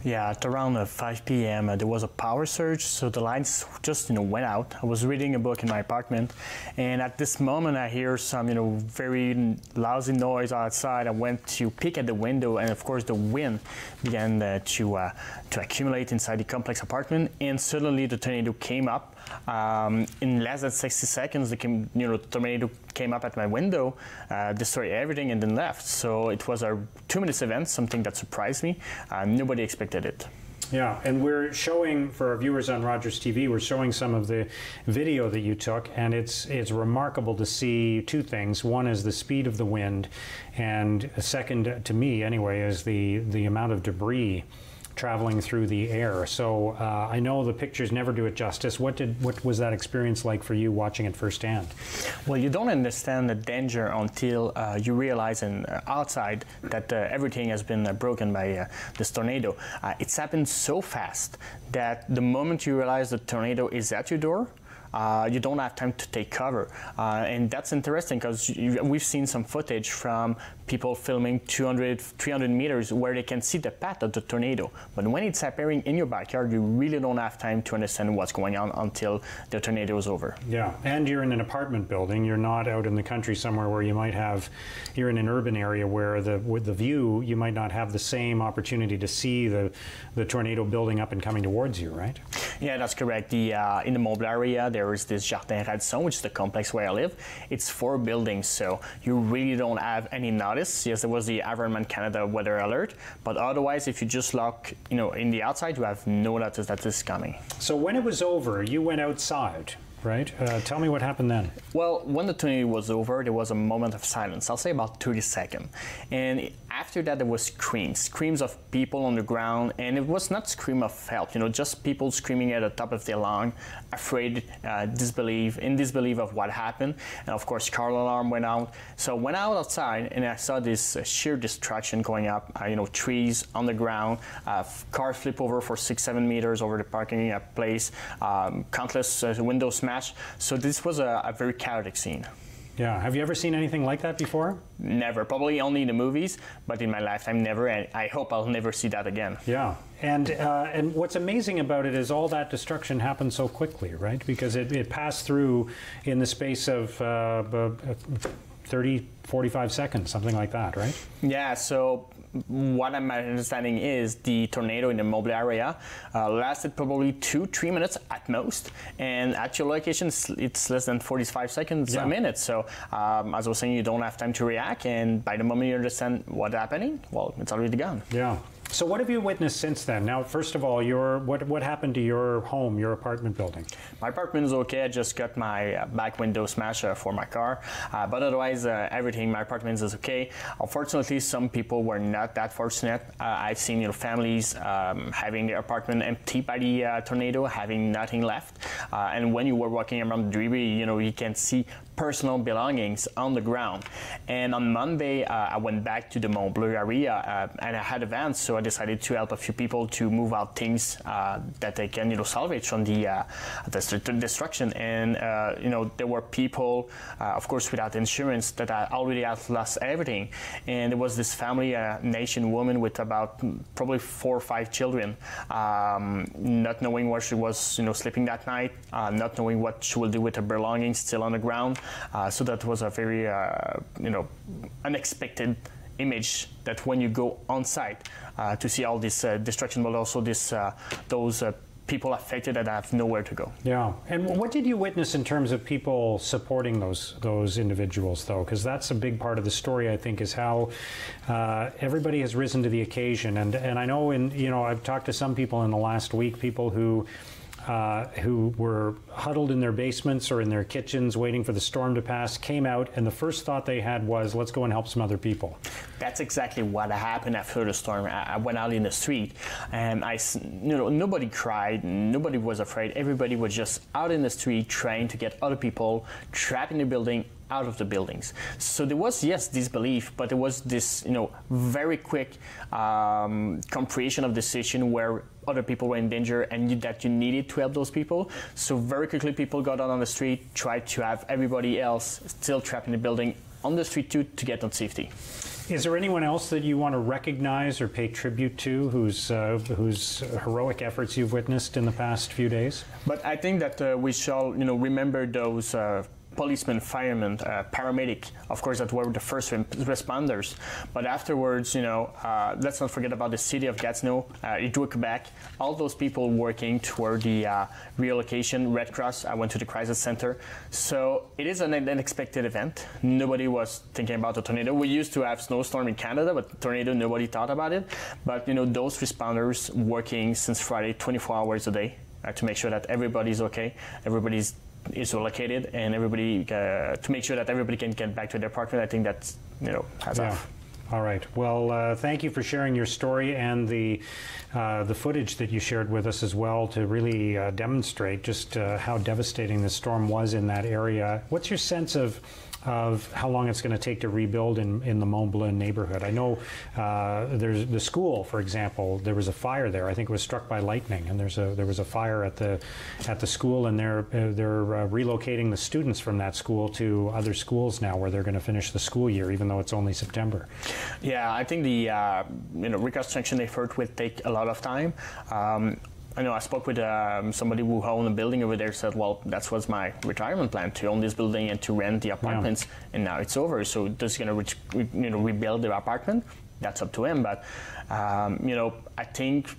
Yeah, at around 5 p.m. There was a power surge, so the lights just went out. I was reading a book in my apartment, and at this moment I hear some very lousy noise outside. I went to peek at the window, and of course the wind began to accumulate inside the complex apartment, and suddenly the tornado came up. In less than 60 seconds, the tornado came up at my window, destroyed everything, and then left. So it was a 2-minute event, something that surprised me. Nobody expected it. Yeah, and we're showing, for our viewers on Rogers TV, we're showing some of the video that you took, and it's remarkable to see two things. One is the speed of the wind, and a second, to me anyway, is the amount of debris traveling through the air. So I know the pictures never do it justice. What was that experience like for you watching it firsthand? Well, you don't understand the danger until you realize outside that everything has been broken by this tornado. It's happened so fast that the moment you realize the tornado is at your door, you don't have time to take cover. And that's interesting because we've seen some footage from people filming 200, 300 meters where they can see the path of the tornado. But when it's appearing in your backyard, you really don't have time to understand what's going on until the tornado is over. Yeah, and you're in an apartment building. You're not out in the country somewhere where you're in an urban area where with the view, you might not have the same opportunity to see the tornado building up and coming towards you, right? Yeah, that's correct. In the Mont-Bleu area, there is this Jardin Radisson, which is the complex where I live. It's 4 buildings, so you really don't have any notice. Yes, there was the Environment Canada weather alert, but otherwise, if you just look, in the outside, you have no notice that this is coming. So when it was over, you went outside, right? Tell me what happened then. Well, when the tornado was over, there was a moment of silence. I'll say about 30 seconds. And after that, there was screams of people on the ground, and it was not scream of help, just people screaming at the top of their lung, afraid, in disbelief of what happened. And of course, car alarm went out. So I went outside, and I saw this sheer destruction going up, trees on the ground, cars flip over for 6-7 meters over the parking place, countless windows smashed. So this was a very chaotic scene. Yeah. Have you ever seen anything like that before? Never. Probably only in the movies, but in my lifetime, never. And I hope I'll never see that again. Yeah. And what's amazing about it is all that destruction happened so quickly, right? Because it passed through in the space of 30, 45 seconds, something like that, right? Yeah. So what I'm understanding is the tornado in the Mont-Bleu area lasted probably 2-3 minutes at most, and at your location it's less than 45 seconds a minute. So as I was saying, you don't have time to react, and by the moment you understand what's happening, well, it's already gone. Yeah. So what have you witnessed since then? Now, first of all, what happened to your home, your apartment building? My apartment is okay. I just got my back window smashed for my car. But otherwise, everything, my apartment is okay. Unfortunately, some people were not that fortunate. I've seen families having their apartment empty by the tornado, having nothing left. And when you were walking around the debris, you can see personal belongings on the ground. And on Monday, I went back to the Mont Bleu area and I had a van, so I decided to help a few people to move out things that they can, salvage from the destruction. And there were people, of course, without insurance that already had lost everything. And there was this family, a Nation woman with about probably 4 or 5 children, not knowing where she was, sleeping that night, not knowing what she will do with her belongings still on the ground. So that was a very, unexpected image that when you go on site to see all this destruction, but also those people affected that have nowhere to go. Yeah. And what did you witness in terms of people supporting those individuals, though? Because that's a big part of the story, I think, is how everybody has risen to the occasion. And I know I've talked to some people in the last week, people who were huddled in their basements or in their kitchens waiting for the storm to pass, came out, and the first thought they had was, let's go and help some other people. That's exactly what happened after the storm. I went out in the street, and nobody cried, nobody was afraid. Everybody was just out in the street trying to get other people trapped in the building out of the buildings. So there was, yes, disbelief, but there was this, very quick comprehension of the situation where other people were in danger and that you needed to help those people. So very quickly people got out on the street, tried to have everybody else still trapped in the building on the street too to get on safety. Is there anyone else that you want to recognize or pay tribute to whose heroic efforts you've witnessed in the past few days? But I think that we shall, remember those policemen, firemen, paramedic, of course, that were the first responders. But afterwards, let's not forget about the city of Gatineau, Quebec, all those people working toward the relocation, Red Cross. I went to the crisis center. So it is an unexpected event. Nobody was thinking about a tornado. We used to have snowstorm in Canada, but tornado, nobody thought about it. But, those responders working since Friday, 24 hours a day to make sure that everybody's okay, everybody's is located, and everybody to make sure that everybody can get back to their apartment. I think that's hats off. All right. Well, thank you for sharing your story and the footage that you shared with us as well to really demonstrate just how devastating the storm was in that area. What's your sense of how long it's going to take to rebuild in the Mont Bleu neighborhood? I know there's the school, for example. There was a fire there. I think it was struck by lightning, and there was a fire at the school, and they're relocating the students from that school to other schools now, where they're going to finish the school year, even though it's only September. Yeah, I think the reconstruction effort will take a lot of time. I know I spoke with somebody who owned a building over there, said, well, that was my retirement plan, to own this building and to rent the apartments, and now it's over. So does he going to rebuild the apartment? That's up to him. But, I think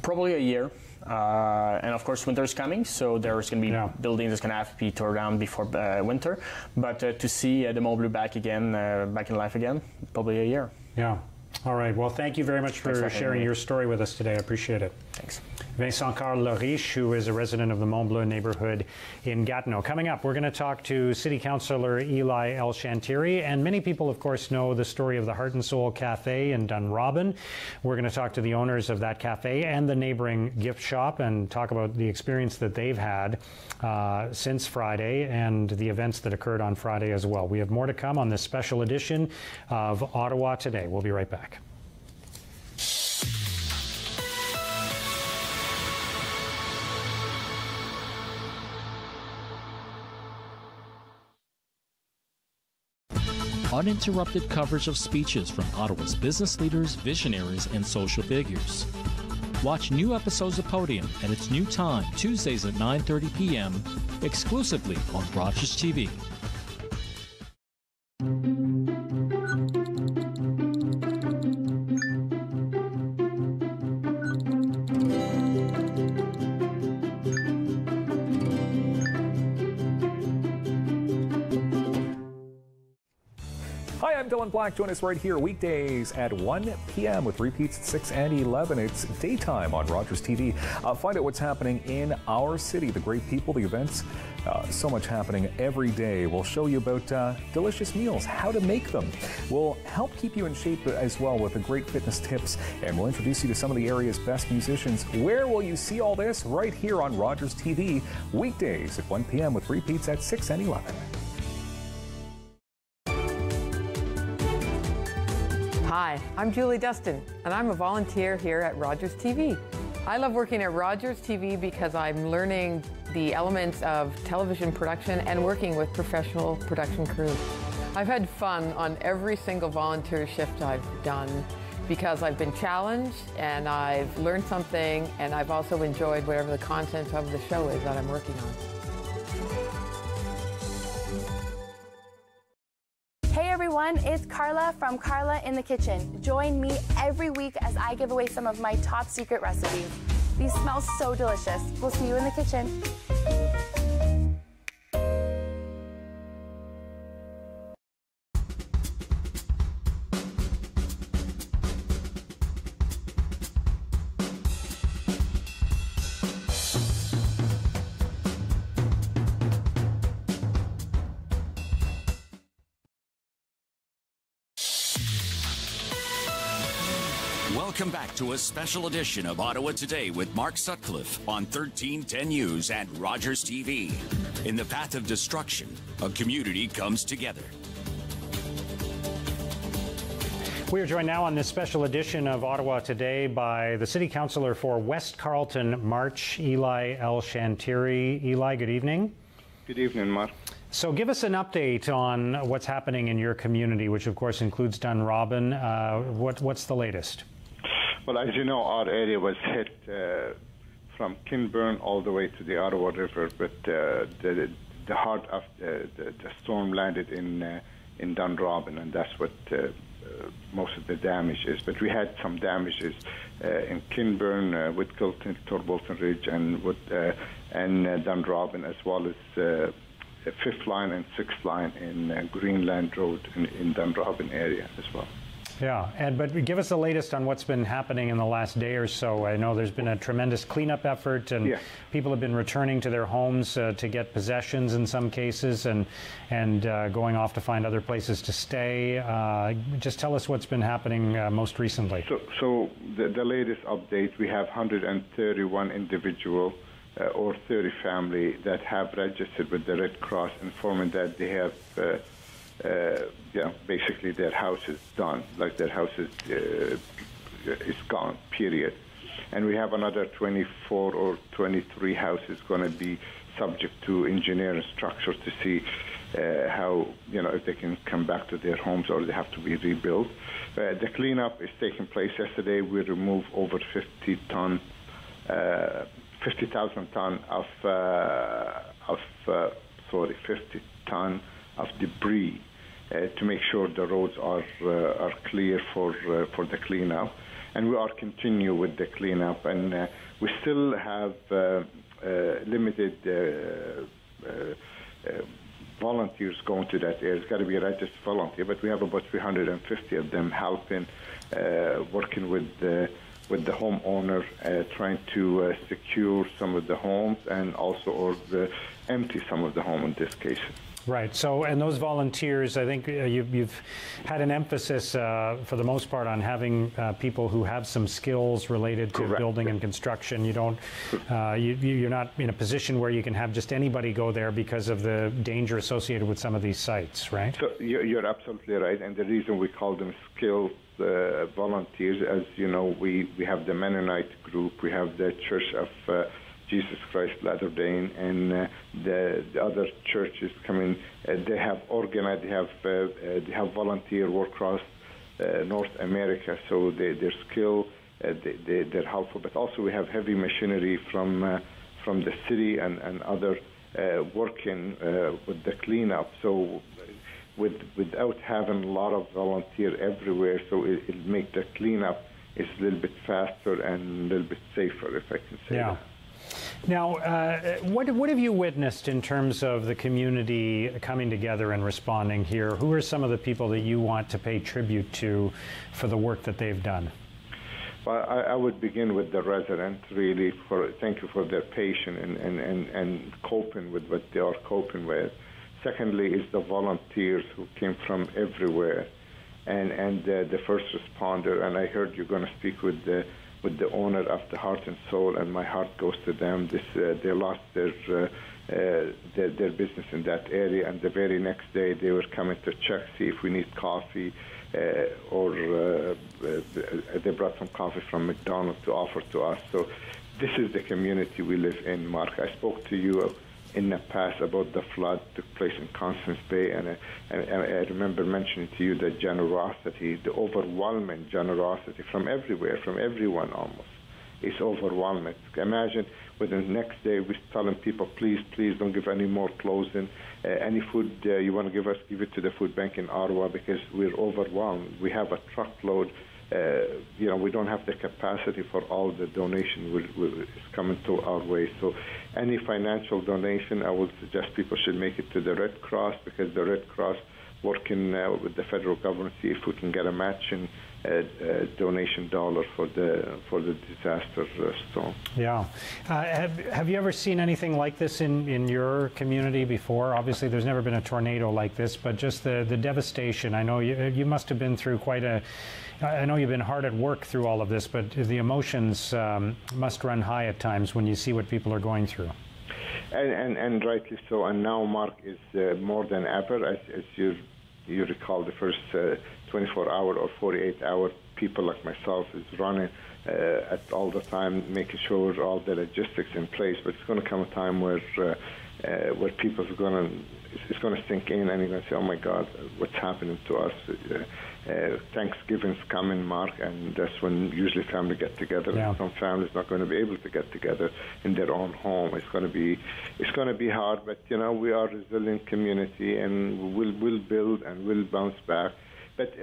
probably a year. And of course, winter is coming, so there's going to be buildings that's going to have to be torn down before winter. But to see the Mont Bleu back again, back in life again, probably a year. Yeah. All right. Well, thank you very much for sharing your story with us today. I appreciate it. Thanks. Vincent Carl Lariche, who is a resident of the Mont Bleu neighborhood in Gatineau. Coming up, we're going to talk to City Councilor Eli El Shantiri, and many people, of course, know the story of the Heart and Soul Cafe in Dunrobin. We're going to talk to the owners of that cafe and the neighboring gift shop and talk about the experience that they've had since Friday and the events that occurred on Friday as well. We have more to come on this special edition of Ottawa Today. We'll be right back. Uninterrupted coverage of speeches from Ottawa's business leaders, visionaries, and social figures. Watch new episodes of Podium at its new time, Tuesdays at 9:30 p.m., exclusively on Rogers TV. Hi, I'm Dylan Black. Join us right here weekdays at 1 p.m. with repeats at 6 and 11. It's daytime on Rogers TV. Find out what's happening in our city, the great people, the events. So much happening every day. We'll show you about delicious meals, how to make them. We'll help keep you in shape as well with the great fitness tips, and we'll introduce you to some of the area's best musicians. Where will you see all this? Right here on Rogers TV, weekdays at 1 p.m. with repeats at 6 and 11. Hi, I'm Julie Dustin, and I'm a volunteer here at Rogers TV. I love working at Rogers TV because I'm learning the elements of television production and working with professional production crews. I've had fun on every single volunteer shift I've done because I've been challenged and I've learned something, and I've also enjoyed whatever the content of the show is that I'm working on. Hey everyone, it's Carla from Carla in the Kitchen. Join me every week as I give away some of my top secret recipes. These smell so delicious. We'll see you in the kitchen. Welcome back to a special edition of Ottawa Today with Mark Sutcliffe on 1310 News and Rogers TV. In the path of destruction, a community comes together. We are joined now on this special edition of Ottawa Today by the City Councilor for West Carlton March, Eli L. Shantiri. Eli, good evening. Good evening, Mark. So give us an update on what's happening in your community, which of course includes Dunrobin. What's the latest? Well, as you know, our area was hit from Kinburn all the way to the Ottawa River, but the heart of the storm landed in Dunrobin, and that's what most of the damage is. But we had some damages in Kinburn, with Carlton, Torbolton Ridge, and Dunrobin, as well as Fifth Line and Sixth Line in Greenland Road in Dunrobin area as well. Yeah, but give us the latest on what's been happening in the last day or so. I know there's been a tremendous cleanup effort, and people have been returning to their homes to get possessions in some cases, and going off to find other places to stay. Just tell us what's been happening most recently. So the latest update, we have 131 individual or 30 family that have registered with the Red Cross, informing that they have basically their house is done, like their house is gone, period. And we have another 24 or 23 houses going to be subject to engineering structure to see how, if they can come back to their homes or they have to be rebuilt. The cleanup is taking place. Yesterday we removed over 50,000 ton of debris to make sure the roads are clear for the cleanup, and we are continue with the cleanup, and we still have limited volunteers going to that area. It's got to be a registered volunteer, but we have about 350 of them helping, working with the homeowner, trying to secure some of the homes and also empty some of the home in this case. Right. So, and those volunteers, I think you've had an emphasis for the most part on having people who have some skills related to building and construction. You don't, you're not in a position where you can have just anybody go there because of the danger associated with some of these sites, right? So you're absolutely right, and the reason we call them skilled volunteers, as you know, we have the Mennonite group, we have the Church of Jesus Christ Latter-day, and the other churches coming. They have organized. They have volunteer work across North America, so they're skilled. They're helpful. But also we have heavy machinery from the city and other working with the cleanup. So without having a lot of volunteer everywhere, so it'll make the cleanup is a little bit faster and a little bit safer, if I can say that. Now, what have you witnessed in terms of the community coming together and responding here? Who are some of the people that you want to pay tribute to for the work that they've done? Well, I would begin with the residents, really, thank you for their patience and coping with what they are coping with. Secondly is the volunteers who came from everywhere, and the first responder, and I heard you're going to speak with the with the owner of the Heart and Soul, and my heart goes to them. They lost their business in that area, and the very next day they were coming to check, see if we need coffee, or they brought some coffee from McDonald's to offer to us. So this is the community we live in, Mark. I spoke to you in the past about the flood took place in Constance Bay, and I remember mentioning to you the generosity, the overwhelming generosity from everywhere, from everyone almost. It's overwhelming. Imagine within the next day we're telling people, please don't give any more clothes in. Any food you want to give us, give it to the food bank in Ottawa, because we're overwhelmed. We have a truckload. We don't have the capacity for all the donation is coming to our way. So any financial donation, I would suggest people should make it to the Red Cross, because the Red Cross working with the federal government, see if we can get a matching donation dollar for the disaster storm. Yeah. Have you ever seen anything like this in your community before? Obviously, there's never been a tornado like this, but just the devastation. I know you must have been through I know you've been hard at work through all of this, but the emotions must run high at times when you see what people are going through. And rightly so. And now, Mark, is more than ever, as you recall, the first 24-hour or 48-hour, people like myself is running at all the time, making sure all the logistics in place. But it's going to come a time where people are it's going to sink in, and you're going to say, "Oh my God, what's happening to us?" Thanksgiving's coming, Mark, and that's when usually family get together. Yeah. Some families not going to be able to get together in their own home. It's going to be hard, but we are a resilient community, and we'll build and we'll bounce back. But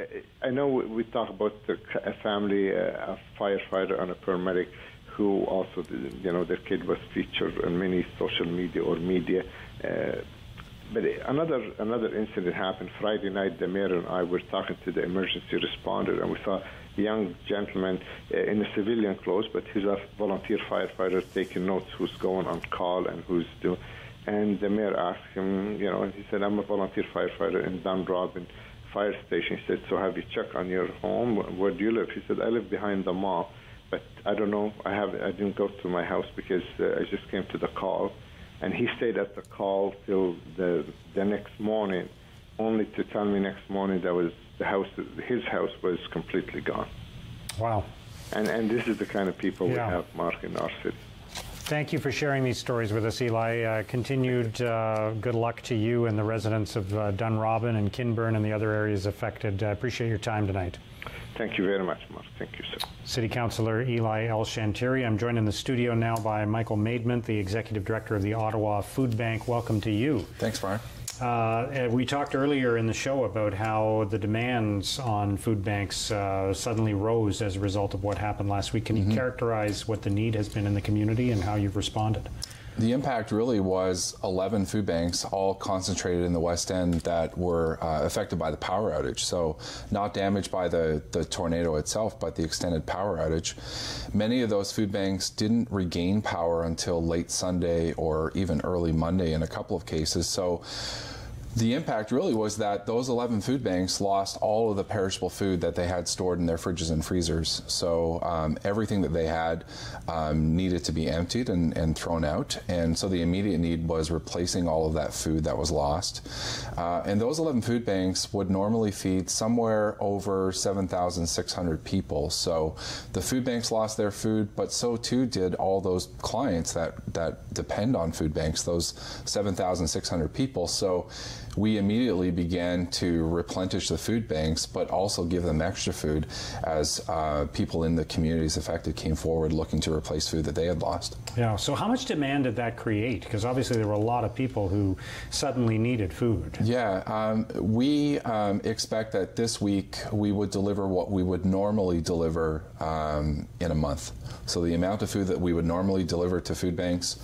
I know we talk about a family, a firefighter and a paramedic, who also, their kid was featured on many social media or media. But another incident happened Friday night. The mayor and I were talking to the emergency responder, and we saw a young gentleman in a civilian clothes, but he's a volunteer firefighter taking notes who's going on call and who's doing. And the mayor asked him, and he said, "I'm a volunteer firefighter in Dunrobin Fire Station." He said, "So have you checked on your home? Where do you live?" He said, "I live behind the mall, but I don't know. I didn't go to my house because I just came to the call." And he stayed at the call till the next morning, only to tell me next morning that his house was completely gone. Wow. And this is the kind of people we have, Mark, in our city. Thank you for sharing these stories with us, Eli. Continued good luck to you and the residents of Dunrobin and Kinburn and the other areas affected. I appreciate your time tonight. Thank you very much, Mark. Thank you, sir. City Councilor Eli L. Shantiri. I'm joined in the studio now by Michael Maidment, the Executive Director of the Ottawa Food Bank. Welcome to you. Thanks, Brian. We talked earlier in the show about how the demands on food banks suddenly rose as a result of what happened last week. Can you characterize what the need has been in the community and how you've responded? The impact really was 11 food banks, all concentrated in the West End, that were affected by the power outage. So not damaged by the tornado itself, but the extended power outage. Many of those food banks didn't regain power until late Sunday or even early Monday in a couple of cases. So the impact really was that those 11 food banks lost all of the perishable food that they had stored in their fridges and freezers. So everything that they had needed to be emptied and thrown out. And so the immediate need was replacing all of that food that was lost. And those 11 food banks would normally feed somewhere over 7,600 people. So the food banks lost their food, but so too did all those clients that depend on food banks, those 7,600 people. So we immediately began to replenish the food banks, but also give them extra food as people in the communities affected came forward looking to replace food that they had lost. Yeah, so how much demand did that create? Because obviously there were a lot of people who suddenly needed food. Yeah, we expect that this week we would deliver what we would normally deliver in a month. So the amount of food that we would normally deliver to food banks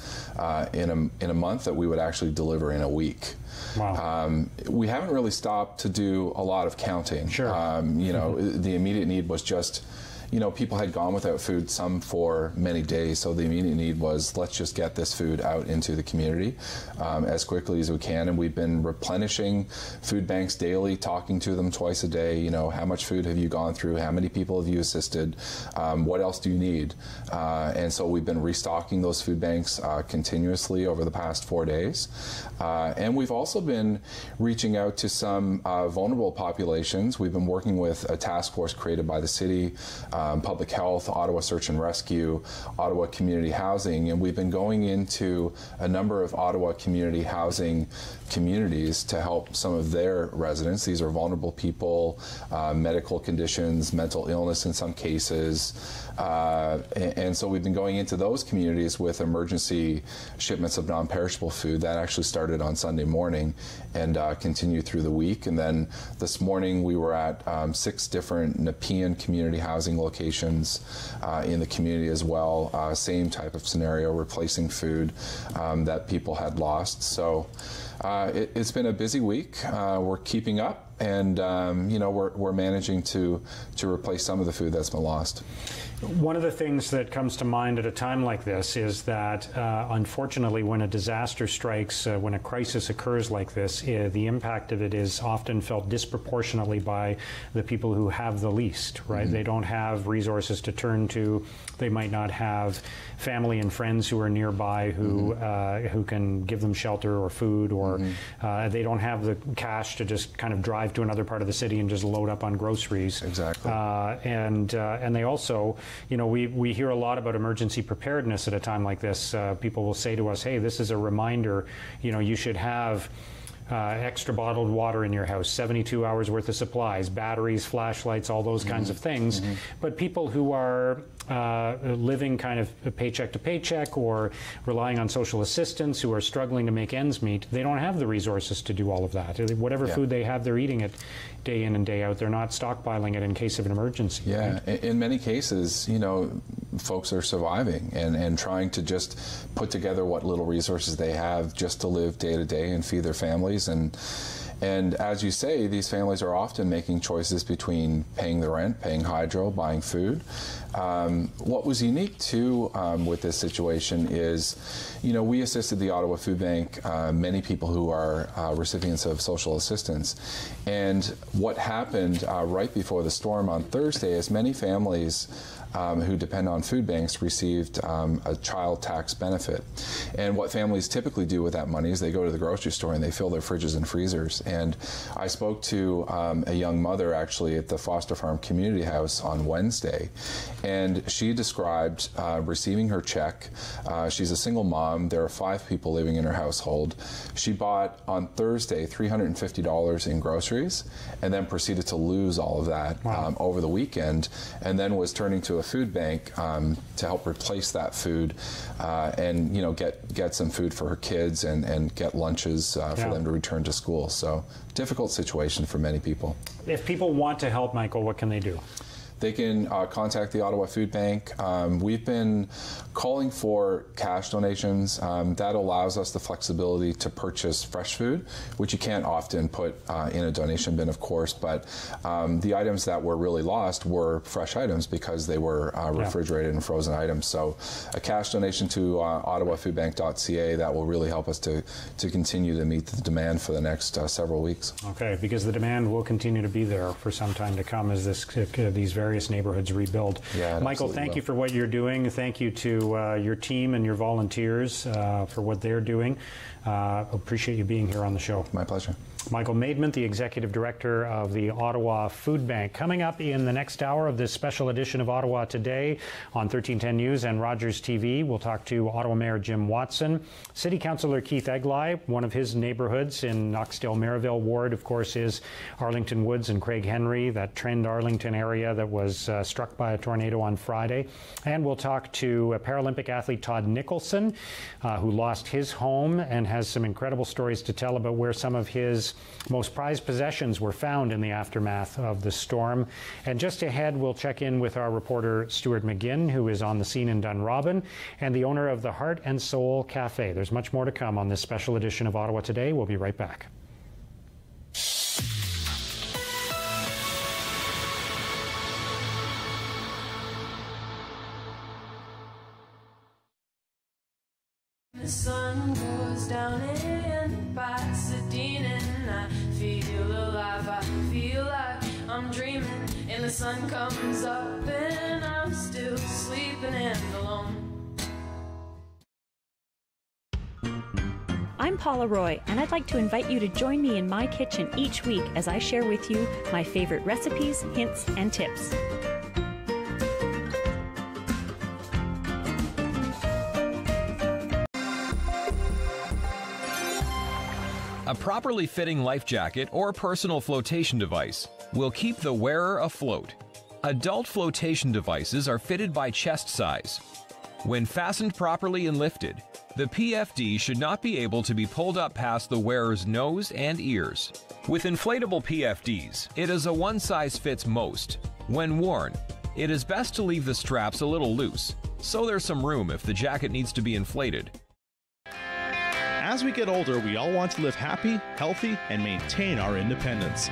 in a month that we would actually deliver in a week. Wow. We haven't really stopped to do a lot of counting. Sure. The immediate need was just, people had gone without food, some for many days, so the immediate need was, let's just get this food out into the community as quickly as we can. And we've been replenishing food banks daily, talking to them twice a day. How much food have you gone through? How many people have you assisted? What else do you need? And so we've been restocking those food banks continuously over the past 4 days. And we've also been reaching out to some vulnerable populations. We've been working with a task force created by the city, Public Health, Ottawa Search and Rescue, Ottawa Community Housing, and we've been going into a number of Ottawa community housing communities to help some of their residents. These are vulnerable people, medical conditions, mental illness in some cases, and so we've been going into those communities with emergency shipments of non-perishable food. That actually started on Sunday morning and continued through the week. And then this morning we were at 6 different Nepean community housing locations in the community as well. Same type of scenario, replacing food that people had lost. So it's been a busy week. We're keeping up, and we're managing to replace some of the food that's been lost. One of the things that comes to mind at a time like this is that, unfortunately, when a disaster strikes, when a crisis occurs like this, the impact of it is often felt disproportionately by the people who have the least, right? Mm-hmm. They don't have resources to turn to. They might not have family and friends who are nearby who who can give them shelter or food, or they don't have the cash to just kind of drive to another part of the city and just load up on groceries. Exactly. And they also, we hear a lot about emergency preparedness at a time like this. People will say to us, hey, this is a reminder, you should have extra bottled water in your house, 72 hours worth of supplies, batteries, flashlights, all those kinds of things. But people who are living kind of paycheck to paycheck or relying on social assistance, who are struggling to make ends meet, they don't have the resources to do all of that. Whatever food they have, they're eating it day in and day out. They're not stockpiling it in case of an emergency. Yeah, right? In many cases, folks are surviving and trying to just put together what little resources they have just to live day to day and feed their families. And as you say, these families are often making choices between paying the rent, paying hydro, buying food. What was unique too with this situation is, we assisted the Ottawa Food Bank, many people who are recipients of social assistance. And what happened right before the storm on Thursday is many families who depend on food banks received a child tax benefit. And what families typically do with that money is they go to the grocery store and they fill their fridges and freezers. And I spoke to a young mother actually at the Foster Farm Community House on Wednesday, and she described receiving her check. She's a single mom. There are 5 people living in her household. She bought on Thursday $350 in groceries and then proceeded to lose all of that over the weekend, and then was turning to a food bank to help replace that food and get some food for her kids and get lunches for them to return to school. So difficult situation for many people. If people want to help, Michael, what can they do? They can contact the Ottawa Food Bank. We've been calling for cash donations. That allows us the flexibility to purchase fresh food, which you can't often put in a donation bin, of course, but the items that were really lost were fresh items because they were refrigerated and frozen items. So a cash donation to ottawafoodbank.ca, that will really help us to continue to meet the demand for the next several weeks. Okay, because the demand will continue to be there for some time to come as these various neighborhoods rebuild. Yeah, Michael, thank you for what you're doing. Thank you to your team and your volunteers for what they're doing. Appreciate you being here on the show. My pleasure. Michael Maidment, the Executive Director of the Ottawa Food Bank. Coming up in the next hour of this special edition of Ottawa Today on 1310 News and Rogers TV, we'll talk to Ottawa Mayor Jim Watson. City Councilor Keith Eglai, one of his neighborhoods in Knoxdale-Merivale ward, of course, is Arlington Woods and Craig Henry, that Trend Arlington area that was struck by a tornado on Friday. And we'll talk to Paralympic athlete Todd Nicholson, who lost his home and has some incredible stories to tell about where some of his most prized possessions were found in the aftermath of the storm. And just ahead, we'll check in with our reporter Stuart McGinn, who is on the scene in Dunrobin, and the owner of the Heart and Soul Cafe. There's much more to come on this special edition of Ottawa Today. We'll be right back. goes down in Pasadena, and I feel alive. I feel like I'm dreaming, and the sun comes up, and I'm still sleeping and alone. I'm Paula Roy, and I'd like to invite you to join me in my kitchen each week as I share with you my favorite recipes, hints, and tips. A properly fitting life jacket or personal flotation device will keep the wearer afloat. Adult flotation devices are fitted by chest size. When fastened properly and lifted, the PFD should not be able to be pulled up past the wearer's nose and ears. With inflatable PFDs, it is a one-size-fits-most. When worn, it is best to leave the straps a little loose, so there's some room if the jacket needs to be inflated. As we get older, we all want to live happy, healthy, and maintain our independence.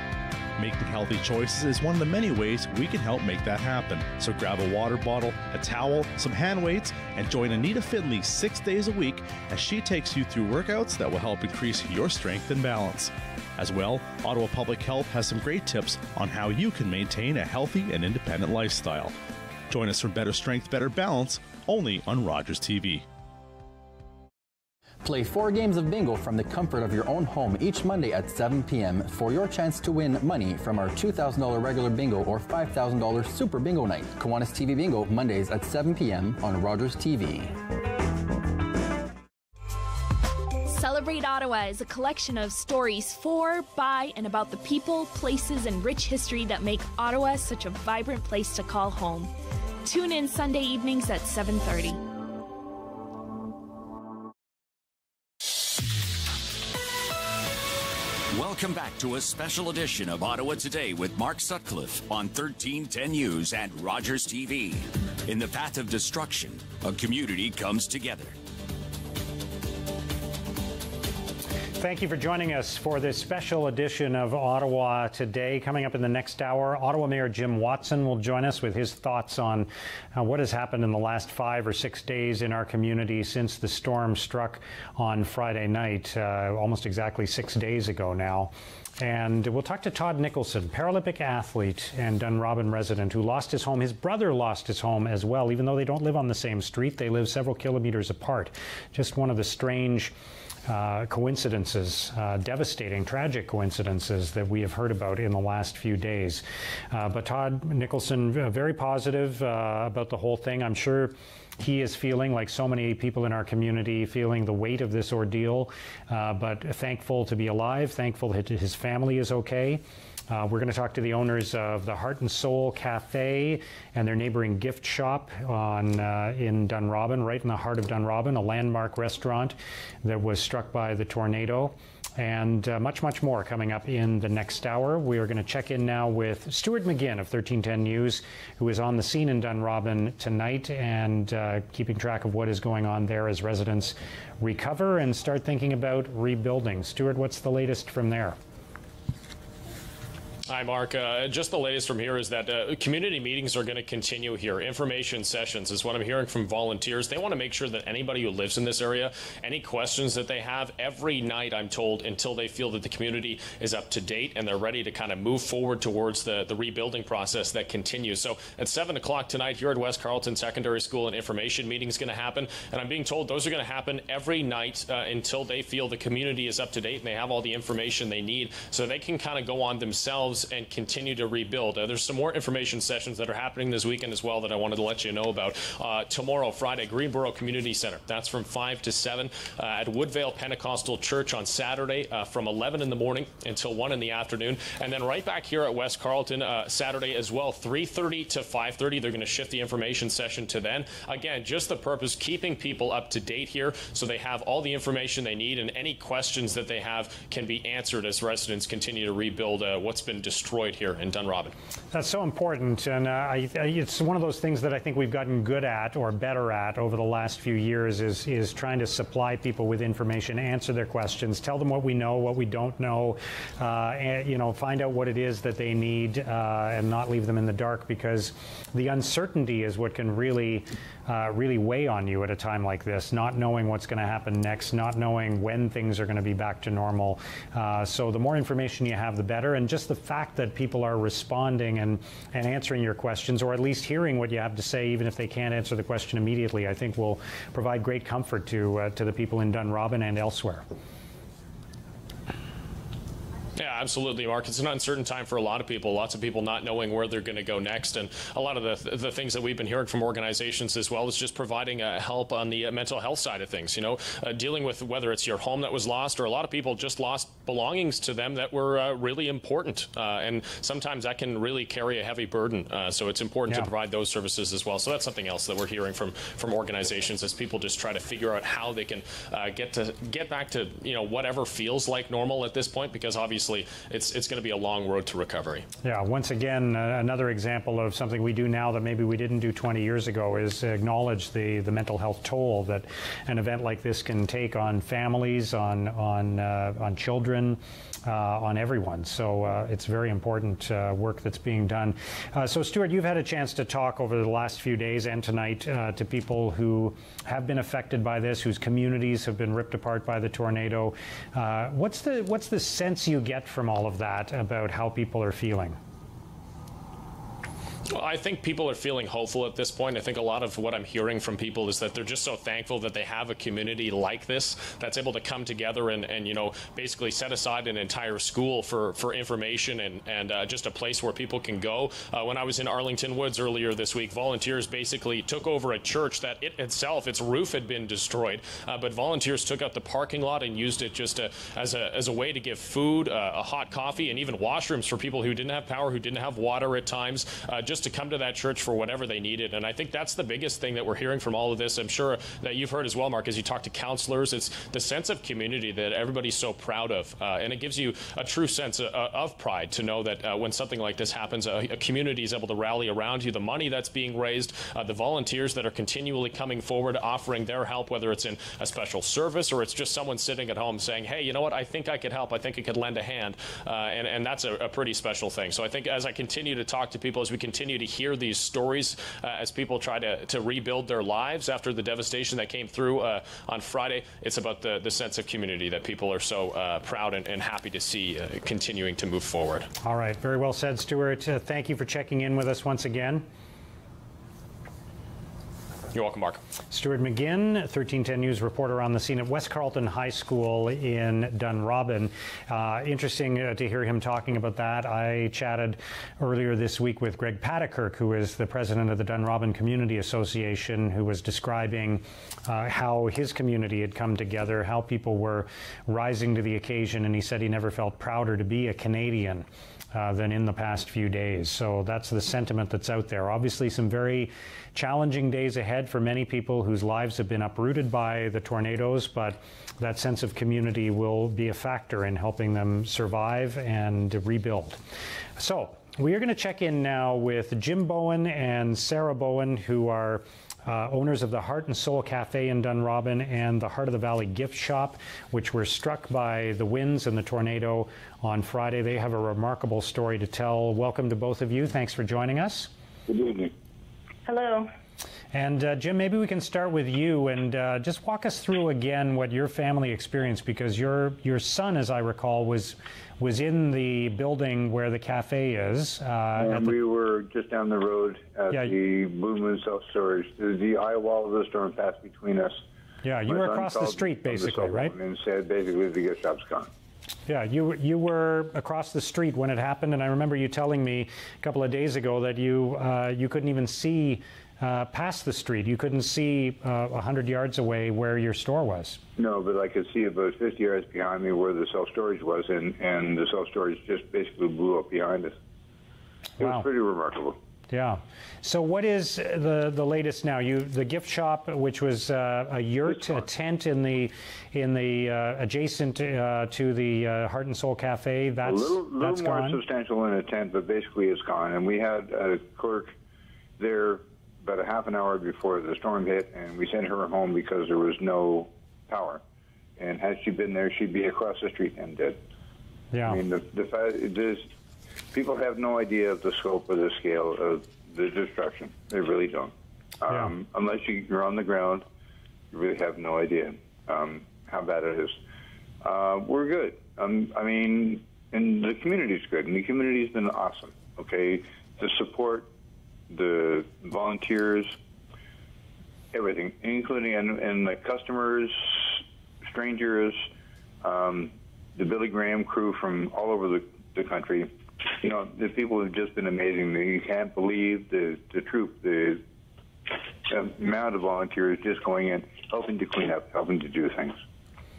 Making healthy choices is one of the many ways we can help make that happen. So grab a water bottle, a towel, some hand weights, and join Anita Finley 6 days a week as she takes you through workouts that will help increase your strength and balance. As well, Ottawa Public Health has some great tips on how you can maintain a healthy and independent lifestyle. Join us for Better Strength, Better Balance, only on Rogers TV. Play 4 games of bingo from the comfort of your own home each Monday at 7 p.m. for your chance to win money from our $2,000 regular bingo or $5,000 super bingo night. Kiwanis TV Bingo, Mondays at 7 p.m. on Rogers TV. Celebrate Ottawa is a collection of stories for, by, and about the people, places, and rich history that make Ottawa such a vibrant place to call home. Tune in Sunday evenings at 7:30. Welcome back to a special edition of Ottawa Today with Mark Sutcliffe on 1310 News and Rogers TV. In the path of destruction, a community comes together. Thank you for joining us for this special edition of Ottawa Today. Coming up in the next hour, Ottawa Mayor Jim Watson will join us with his thoughts on what has happened in the last 5 or 6 days in our community since the storm struck on Friday night, almost exactly 6 days ago now. And we'll talk to Todd Nicholson, Paralympic athlete and Dunrobin resident who lost his home. His brother lost his home as well, even though they don't live on the same street. They live several kilometers apart. Just one of the strange coincidences, devastating, tragic coincidences that we have heard about in the last few days. But Todd Nicholson, very positive about the whole thing. I'm sure he is feeling, like so many people in our community, feeling the weight of this ordeal, but thankful to be alive, thankful that his family is okay. We're going to talk to the owners of the Heart and Soul Cafe and their neighboring gift shop in Dunrobin, right in the heart of Dunrobin, a landmark restaurant that was struck by the tornado. And much, much more coming up in the next hour. We are going to check in now with Stuart McGinn of 1310 News, who is on the scene in Dunrobin tonight and keeping track of what is going on there as residents recover and start thinking about rebuilding. Stuart, what's the latest from there? Hi, Mark. Just the latest from here is that community meetings are going to continue here. Information sessions is what I'm hearing from volunteers. They want to make sure that anybody who lives in this area, any questions that they have every night, I'm told, until they feel that the community is up to date and they're ready to kind of move forward towards the rebuilding process that continues. So at 7 o'clock tonight here at West Carlton Secondary School, an information meeting is going to happen. And I'm being told those are going to happen every night until they feel the community is up to date and they have all the information they need so they can kind of go on themselves and continue to rebuild. There's some more information sessions that are happening this weekend as well that I wanted to let you know about. Tomorrow, Friday, Greenboro Community Center. That's from 5 to 7. At Woodvale Pentecostal Church on Saturday from 11 in the morning until 1 in the afternoon. And then right back here at West Carlton Saturday as well, 3:30 to 5:30. They're going to shift the information session to then. Again, just the purpose, keeping people up to date here so they have all the information they need and any questions that they have can be answered as residents continue to rebuild what's been destroyed here in Dunrobin. That's so important, and it's one of those things that I think we've gotten good at or better at over the last few years is trying to supply people with information, answer their questions, tell them what we know, what we don't know, and, find out what it is that they need and not leave them in the dark, because the uncertainty is what can really really weigh on you at a time like this, not knowing what's going to happen next, not knowing when things are going to be back to normal. So the more information you have, the better. And just the fact that people are responding and answering your questions, or at least hearing what you have to say, even if they can't answer the question immediately, I think will provide great comfort to the people in Dunrobin and elsewhere. Yeah, absolutely, Mark. It's an uncertain time for a lot of people. Lots of people not knowing where they're going to go next. And a lot of the things that we've been hearing from organizations as well is just providing help on the mental health side of things. You know, dealing with whether it's your home that was lost, or a lot of people just lost belongings to them that were really important. And sometimes that can really carry a heavy burden. So it's important to provide those services as well. So that's something else that we're hearing from organizations as people just try to figure out how they can get back to, you know, whatever feels like normal at this point, because obviously it's going to be a long road to recovery. Yeah, once again, another example of something we do now that maybe we didn't do 20 years ago is acknowledge the mental health toll that an event like this can take on families, on children, on everyone. So it's very important work that's being done. So Stuart, you've had a chance to talk over the last few days and tonight to people who have been affected by this, whose communities have been ripped apart by the tornado. What's the sense you get from all of that about how people are feeling? Well, I think people are feeling hopeful at this point. I think a lot of what I'm hearing from people is that they're just so thankful that they have a community like this that's able to come together and you know, basically set aside an entire school for information and just a place where people can go. When I was in Arlington Woods earlier this week, volunteers basically took over a church that its roof had been destroyed, but volunteers took out the parking lot and used it just as a way to give food, a hot coffee, and even washrooms for people who didn't have power, who didn't have water at times, just to come to that church for whatever they needed. And I think that's the biggest thing that we're hearing from all of this. I'm sure that you've heard as well, Mark, as you talk to counselors. It's the sense of community that everybody's so proud of. And it gives you a true sense of pride to know that when something like this happens, a community is able to rally around you. The money that's being raised, the volunteers that are continually coming forward, offering their help, whether it's in a special service or it's just someone sitting at home saying, hey, you know what, I think I could help. I think I could lend a hand. And that's a pretty special thing. So I think as I continue to talk to people, as we continue to hear these stories, as people try to rebuild their lives after the devastation that came through on Friday, it's about the sense of community that people are so proud and happy to see continuing to move forward. All right, very well said, Stuart. Thank you for checking in with us once again. You're welcome, Mark. Stuart McGinn, 1310 News reporter on the scene at West Carlton High School in Dunrobin. Interesting to hear him talking about that. I chatted earlier this week with Greg Patterkirk, who is the president of the Dunrobin Community Association, who was describing how his community had come together, how people were rising to the occasion, and he said he never felt prouder to be a Canadian than in the past few days. So that's the sentiment that's out there. Obviously, some very challenging days ahead for many people whose lives have been uprooted by the tornadoes, but that sense of community will be a factor in helping them survive and rebuild. So we are going to check in now with Jim Bowen and Sarah Bowen, who are owners of the Heart and Soul Cafe in Dunrobin and the Heart of the Valley Gift Shop, which were struck by the winds and the tornado on Friday. They have a remarkable story to tell. Welcome to both of you. Thanks for joining us. Good evening. Hello. And Jim, maybe we can start with you and just walk us through again what your family experienced, because your son, as I recall, was in the building where the cafe is. We were just down the road at the Blue Moon Self-Storage. The eye wall of the storm passed between us. Yeah, you were across the street, basically, right? And said basically the gift shop's gone. Yeah, you were across the street when it happened, and I remember you telling me a couple of days ago that you couldn't even see past the street. You couldn't see 100 yards away where your store was. No, but I could see about 50 yards behind me where the self-storage was, and the self-storage just basically blew up behind us. It was pretty remarkable. Yeah. So what is the latest now? The gift shop, which was a yurt, a tent in the adjacent to the Heart and Soul Cafe, that's a little more gone? substantial than a tent, but basically it's gone. And we had a clerk there about a half an hour before the storm hit, and we sent her home because there was no power. And had she been there, she'd be across the street and dead. Yeah. I mean, the fact is, people have no idea of the scope or the scale of the destruction. They really don't. Unless you're on the ground, you really have no idea how bad it is. We're good. I mean, and the community's good, and the community's been awesome, okay? The support, the volunteers, everything, including and the customers, strangers, the Billy Graham crew from all over the country. You know, the people have just been amazing. You can't believe the troop, the amount of volunteers just going in, helping to clean up, helping to do things.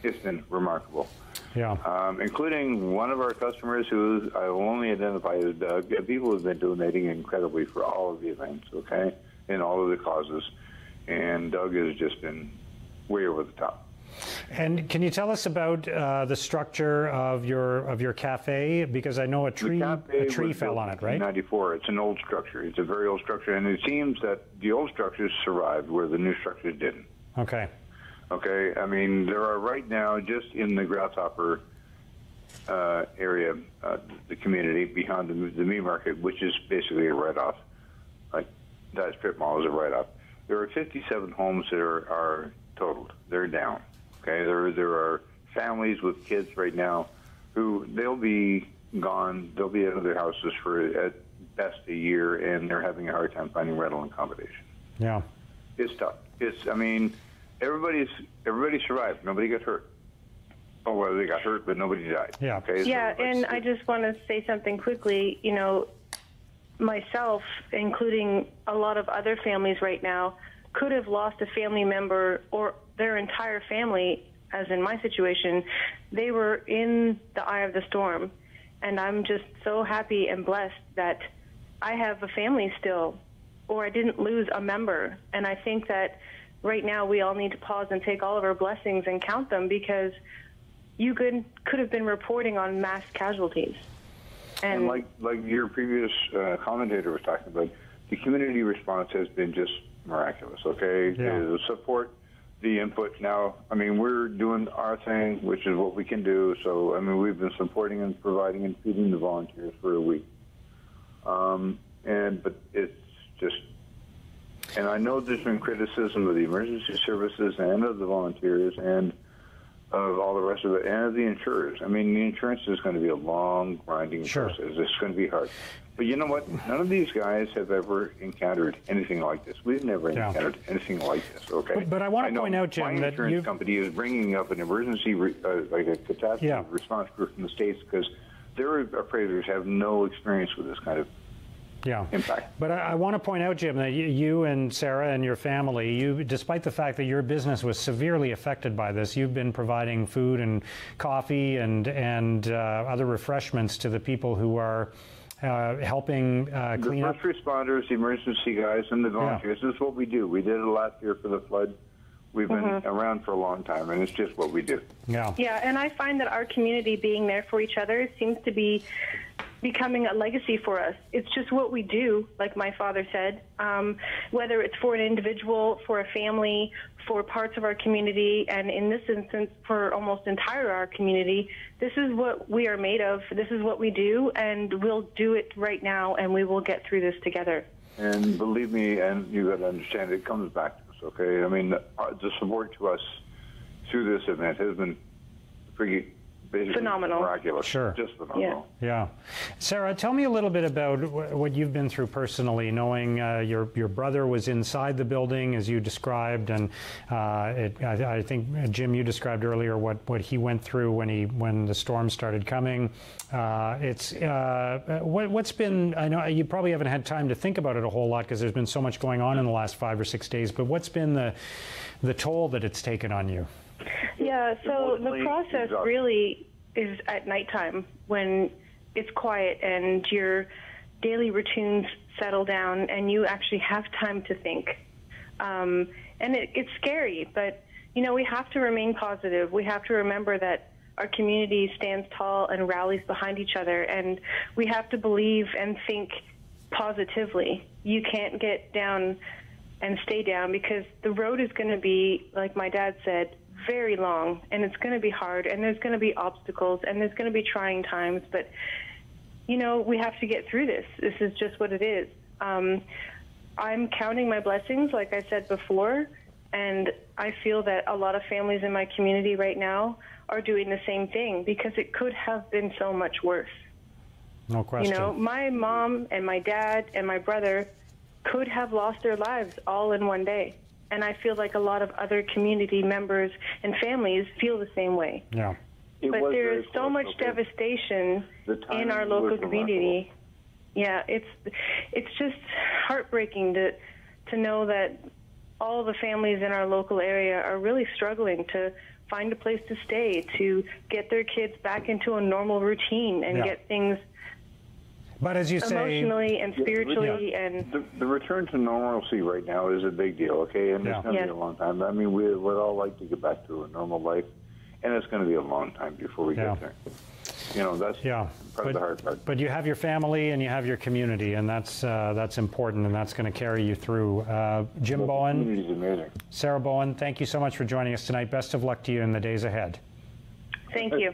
It's been remarkable. Yeah. Including one of our customers who I will only identify as Doug. People have been donating incredibly for all of the events, okay, and all of the causes. And Doug has just been way over the top. And can you tell us about the structure of your cafe? Because I know a tree fell on it, right? In '94. It's an old structure. It's a very old structure, and it seems that the old structures survived where the new structures didn't. Okay. Okay. I mean, there are right now just in the Grasshopper area, the community behind the meat market, which is basically a write-off. Like that strip mall is a write-off. There are 57 homes that are totaled. They're down. Okay, there are families with kids right now who they'll be gone. They'll be out of their houses for at best a year, and they're having a hard time finding rental accommodation. Yeah, it's tough. I mean, everybody survived. Nobody got hurt. Oh, well, they got hurt, but nobody died. Yeah. Okay. Yeah, and I just want to say something quickly. You know, myself, including a lot of other families right now, could have lost a family member or their entire family, as in my situation. They were in the eye of the storm, and I'm just so happy and blessed that I have a family still, or I didn't lose a member. And I think that right now we all need to pause and take all of our blessings and count them, because you could have been reporting on mass casualties. And like your previous commentator was talking about, the community response has been just miraculous, okay? Yeah. The support, the input. Now, I mean, we're doing our thing, which is what we can do. So, I mean, we've been supporting and providing and feeding the volunteers for a week. But it's just, and I know there's been criticism of the emergency services and of the volunteers and of all the rest of it, and of the insurers. I mean, the insurance is going to be a long, grinding process. It's going to be hard. But you know what? None of these guys have ever encountered anything like this. We've never encountered anything like this, okay? But I want to point out, Jim, my insurance company is bringing up an emergency, like a catastrophe response group from the States, because their appraisers have no experience with this kind of impact. But I want to point out, Jim, that you and Sarah and your family, despite the fact that your business was severely affected by this, you've been providing food and coffee and other refreshments to the people who are helping clean up. The first responders, the emergency guys, and the volunteers. This is what we do. We did it last year for the flood. We've been around for a long time, and it's just what we do. Yeah. Yeah, and I find that our community being there for each other seems to be becoming a legacy for us. It's just what we do, like my father said, whether it's for an individual, for a family, for parts of our community, and in this instance, for almost entire our community. This is what we are made of. This is what we do, and we'll do it right now, and we will get through this together. And believe me, and you got to understand, it comes back to us, okay? I mean, the support to us through this event has been pretty phenomenal. Miraculous. Sure. Just phenomenal. Yeah. Sarah, tell me a little bit about what you've been through personally, knowing your brother was inside the building, as you described, and I think, Jim, you described earlier what he went through when the storm started coming. What's been, I know you probably haven't had time to think about it a whole lot because there's been so much going on in the last 5 or 6 days, but what's been the toll that it's taken on you? Yeah, so the process really is at nighttime when it's quiet and your daily routines settle down and you actually have time to think. And it's scary, but, you know, we have to remain positive. We have to remember that our community stands tall and rallies behind each other, and we have to believe and think positively. You can't get down and stay down because the road is going to be, like my dad said, very long, and it's going to be hard, and there's going to be obstacles, and there's going to be trying times, but, you know, we have to get through this. This is just what it is. I'm counting my blessings, like I said before, and I feel that a lot of families in my community right now are doing the same thing because it could have been so much worse. No question. You know, my mom and my dad and my brother could have lost their lives all in one day. And I feel like a lot of other community members and families feel the same way. Yeah. But there is so much devastation in our local community. Yeah, it's just heartbreaking to know that all the families in our local area are really struggling to find a place to stay, to get their kids back into a normal routine and get things but as you emotionally and spiritually and the return to normalcy right now is a big deal, okay? And it's going to be a long time. I mean, we'd all like to get back to a normal life, and it's going to be a long time before we get there. You know, that's part of the hard part. But you have your family and you have your community, and that's important, and that's going to carry you through. Jim Bowen, the community's amazing. Sarah Bowen, thank you so much for joining us tonight. Best of luck to you in the days ahead. Thank you.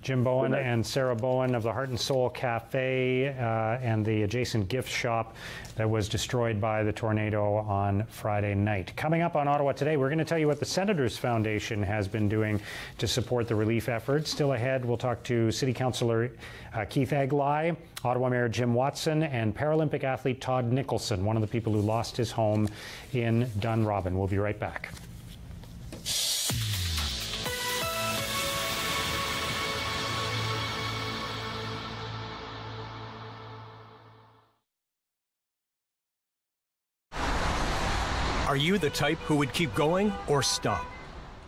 Jim Bowen and Sarah Bowen of the Heart and Soul Cafe and the adjacent gift shop that was destroyed by the tornado on Friday night. Coming up on Ottawa Today, we're going to tell you what the Senators Foundation has been doing to support the relief efforts. Still ahead, we'll talk to City Councilor Keith Egli, Ottawa Mayor Jim Watson, and Paralympic athlete Todd Nicholson, one of the people who lost his home in Dunrobin. We'll be right back. Are you the type who would keep going or stop?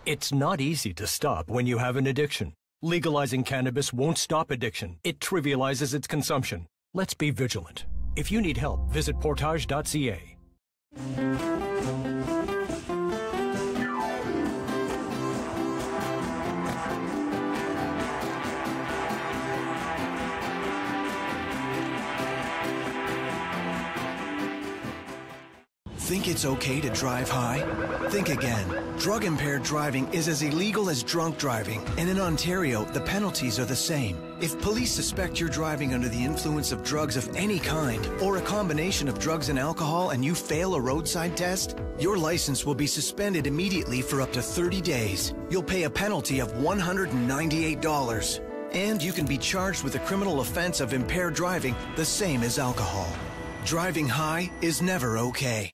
It's not easy to stop when you have an addiction. Legalizing cannabis won't stop addiction. It trivializes its consumption. Let's be vigilant. If you need help, visit portage.ca. Think it's okay to drive high? Think again. Drug-impaired driving is as illegal as drunk driving, and in Ontario, the penalties are the same. If police suspect you're driving under the influence of drugs of any kind, or a combination of drugs and alcohol, and you fail a roadside test, your license will be suspended immediately for up to 30 days. You'll pay a penalty of $198. And you can be charged with a criminal offense of impaired driving, the same as alcohol. Driving high is never okay.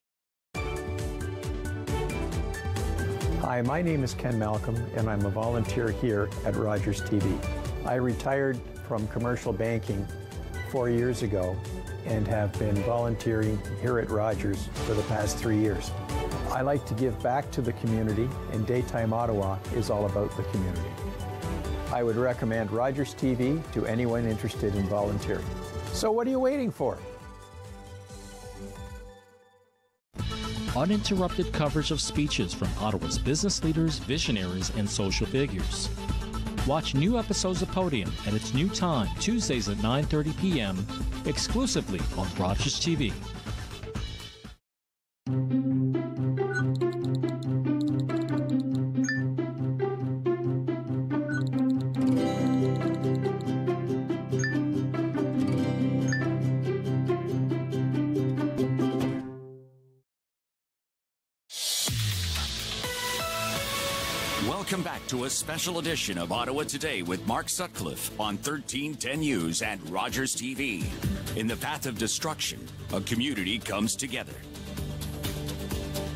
Hi, my name is Ken Malcolm, and I'm a volunteer here at Rogers TV. I retired from commercial banking 4 years ago and have been volunteering here at Rogers for the past 3 years. I like to give back to the community, and Daytime Ottawa is all about the community. I would recommend Rogers TV to anyone interested in volunteering. So what are you waiting for? Uninterrupted coverage of speeches from Ottawa's business leaders, visionaries, and social figures. Watch new episodes of Podium at its new time, Tuesdays at 9:30 p.m., exclusively on Rogers TV. Welcome back to a special edition of Ottawa Today with Mark Sutcliffe on 1310 News and Rogers TV. In the path of destruction, a community comes together.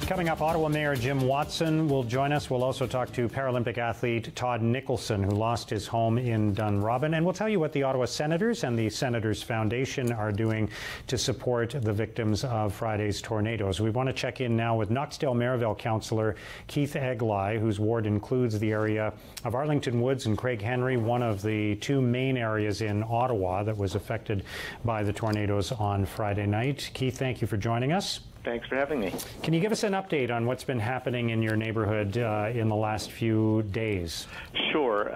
Coming up, Ottawa Mayor Jim Watson will join us. We'll also talk to Paralympic athlete Todd Nicholson, who lost his home in Dunrobin. And we'll tell you what the Ottawa Senators and the Senators Foundation are doing to support the victims of Friday's tornadoes. We want to check in now with Knoxdale-Merivale Councilor Keith Egli, whose ward includes the area of Arlington Woods and Craig Henry, one of the two main areas in Ottawa that was affected by the tornadoes on Friday night. Keith, thank you for joining us. Thanks for having me. Can you give us an update on what's been happening in your neighborhood in the last few days? Sure.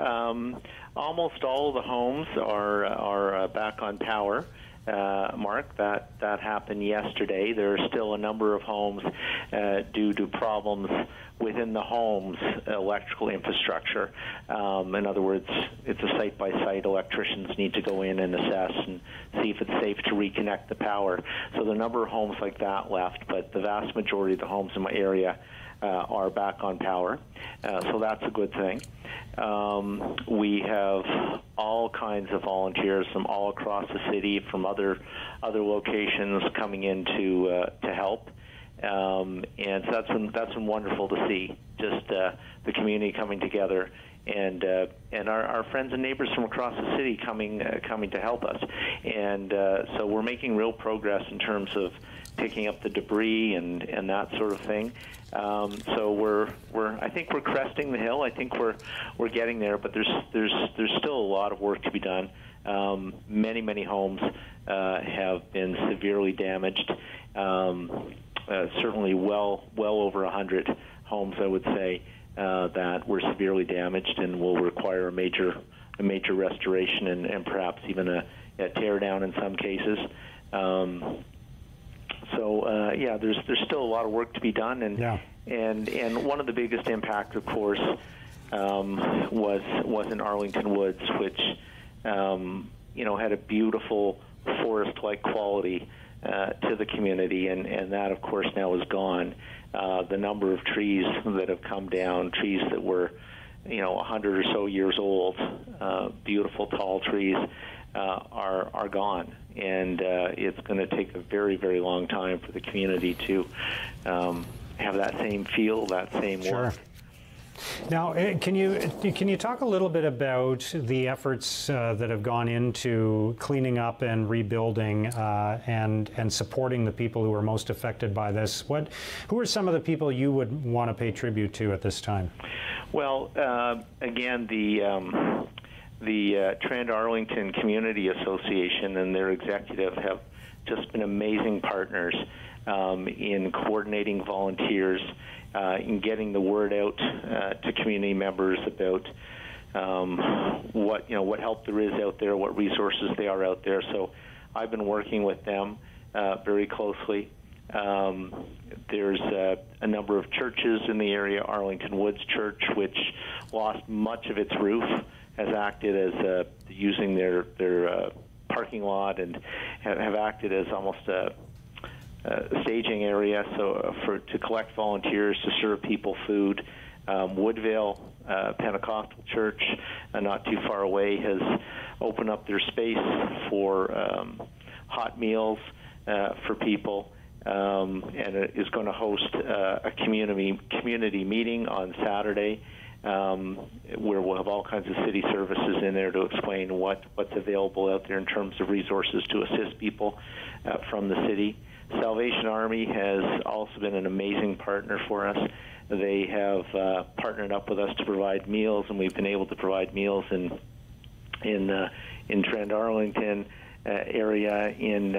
Almost all of the homes are back on power. Mark. That happened yesterday. There are still a number of homes due to problems within the home's electrical infrastructure. In other words, it's a site-by-site. Electricians need to go in and assess and see if it's safe to reconnect the power. So there are a number of homes like that left, but the vast majority of the homes in my area are back on power. So that's a good thing. We have all kinds of volunteers from all across the city, from other locations coming in to help. And so that's been wonderful to see, just the community coming together, and our friends and neighbors from across the city coming to help us. And so we're making real progress in terms of picking up the debris and that sort of thing. So I think we're cresting the hill. I think we're getting there, but there's still a lot of work to be done. Many homes have been severely damaged. Certainly well over 100 homes, I would say, that were severely damaged and will require a major restoration and perhaps even a tear down in some cases. There's still a lot of work to be done, and one of the biggest impact, of course, was in Arlington Woods, which had a beautiful forest-like quality to the community, and that, of course, now is gone. The number of trees that have come down, trees that were 100 or so years old, beautiful tall trees, are gone, and it's going to take a very, very long time for the community to have that same feel, that same look. Now, can you talk a little bit about the efforts that have gone into cleaning up and rebuilding and supporting the people who are most affected by this? Who are some of the people you would want to pay tribute to at this time? Well, again, the Trent Arlington Community Association and their executive have just been amazing partners in coordinating volunteers, in getting the word out to community members about what help there is out there, what resources they are out there. So I've been working with them very closely. There's a number of churches in the area. Arlington Woods Church, which lost much of its roof, has acted as using their parking lot and have acted as almost a staging area to collect volunteers to serve people food. Woodvale Pentecostal Church, not too far away, has opened up their space for hot meals for people, and it is going to host a community meeting on Saturday, where we'll have all kinds of city services in there to explain what's available out there in terms of resources to assist people from the city. Salvation Army has also been an amazing partner for us. They have partnered up with us to provide meals, and we've been able to provide meals in Trent Arlington area, in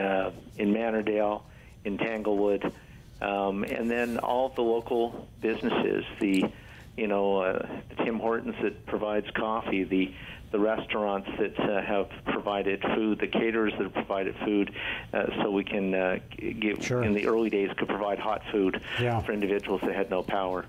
Mannerdale, in Tanglewood, and then all of the local businesses, the Tim Hortons that provides coffee, the restaurants that have provided food, the caterers that have provided food, so we can in the early days could provide hot food for individuals that had no power.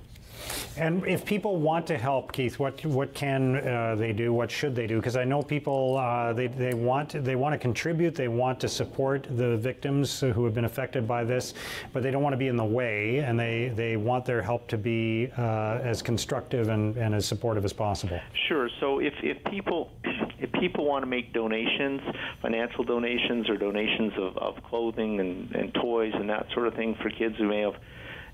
And if people want to help, Keith, what can they do? What should they do? Because I know people they want to contribute, they want to support the victims who have been affected by this, but they don't want to be in the way, and they want their help to be as constructive and as supportive as possible. Sure. So if people want to make donations, financial donations or donations of clothing and toys and that sort of thing for kids who may have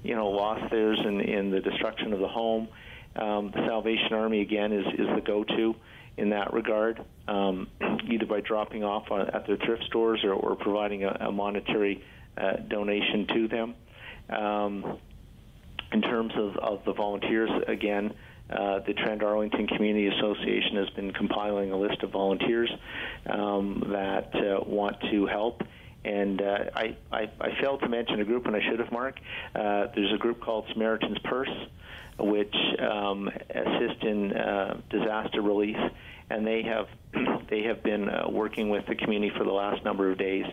lost theirs in the destruction of the home, the Salvation Army, again, is the go-to in that regard, either by dropping off at their thrift stores or providing a monetary donation to them. In terms of the volunteers, again, the Trent Arlington Community Association has been compiling a list of volunteers that want to help. And I failed to mention a group, and I should have, Mark. There's a group called Samaritan's Purse which assist in disaster relief, and they have been working with the community for the last number of days.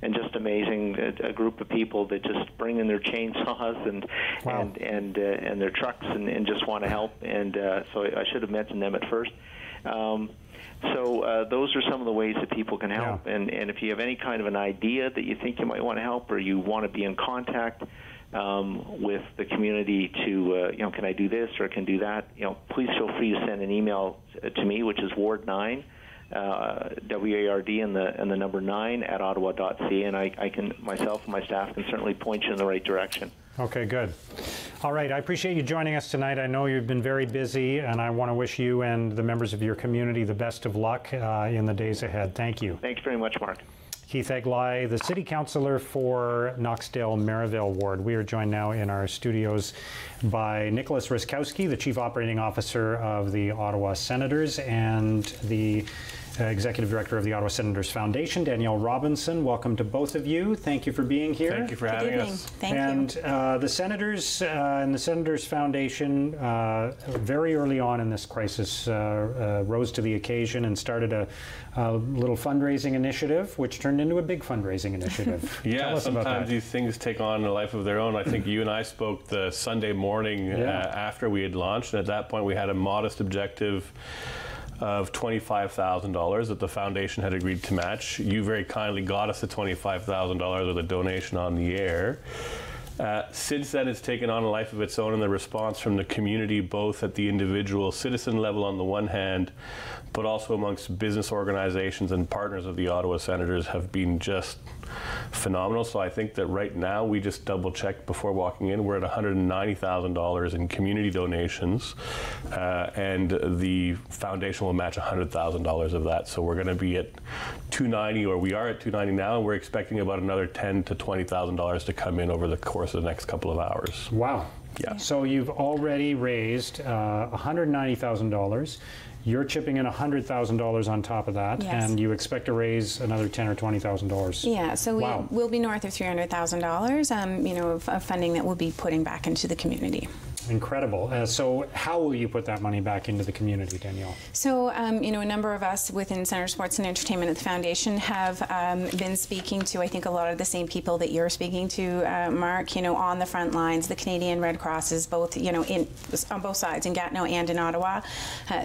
And just amazing, a group of people that just bring in their chainsaws and their trucks and just want to help. And so I should have mentioned them at first. So those are some of the ways that people can help. Yeah. And if you have any kind of an idea that you think you might want to help, or you want to be in contact with the community to, can I do this or can do that? Please feel free to send an email to me, which is Ward9. WARD and the number 9 at ottawa.ca, and I can, myself and my staff can certainly point you in the right direction. Okay, good. All right, I appreciate you joining us tonight. I know you've been very busy, and I want to wish you and the members of your community the best of luck in the days ahead. Thank you. Thanks very much, Mark. Keith Eglai, the City Councilor for Knoxdale-Merivale Ward. We are joined now in our studios by Nicholas Ruskowski, the Chief Operating Officer of the Ottawa Senators, and the Executive Director of the Ottawa Senators Foundation, Danielle Robinson. Welcome to both of you. Thank you for being here. Thank you for having us. Thank you. And the Senators and the Senators Foundation, very early on in this crisis, rose to the occasion and started a little fundraising initiative, which turned into a big fundraising initiative. Yeah, Tell us about that. sometimes these things take on a life of their own. I think you and I spoke the Sunday morning after we had launched, and at that point we had a modest objective of $25,000 that the foundation had agreed to match. You very kindly got us the $25,000 with a donation on the air. Since then, it's taken on a life of its own, and the response from the community, both at the individual citizen level on the one hand, but also amongst business organizations and partners of the Ottawa Senators, have been just phenomenal. So I think that right now, we just double-checked before walking in, we're at $190,000 in community donations, and the foundation will match $100,000 of that. So we're going to be at $290, or we are at $290 now, and we're expecting about another $10,000 to $20,000 to come in over the course of the next couple of hours. Wow. Yeah. So you've already raised $190,000. You're chipping in $100,000 on top of that, yes. and you expect to raise another $10,000 or $20,000. Yeah, so we'll be north of $300,000, of funding that we'll be putting back into the community. Incredible. So how will you put that money back into the community, Danielle? So, a number of us within Center Sports and Entertainment at the Foundation have been speaking to, I think, a lot of the same people that you're speaking to, Mark, on the front lines, the Canadian Red Crosses, both, on both sides, in Gatineau and in Ottawa,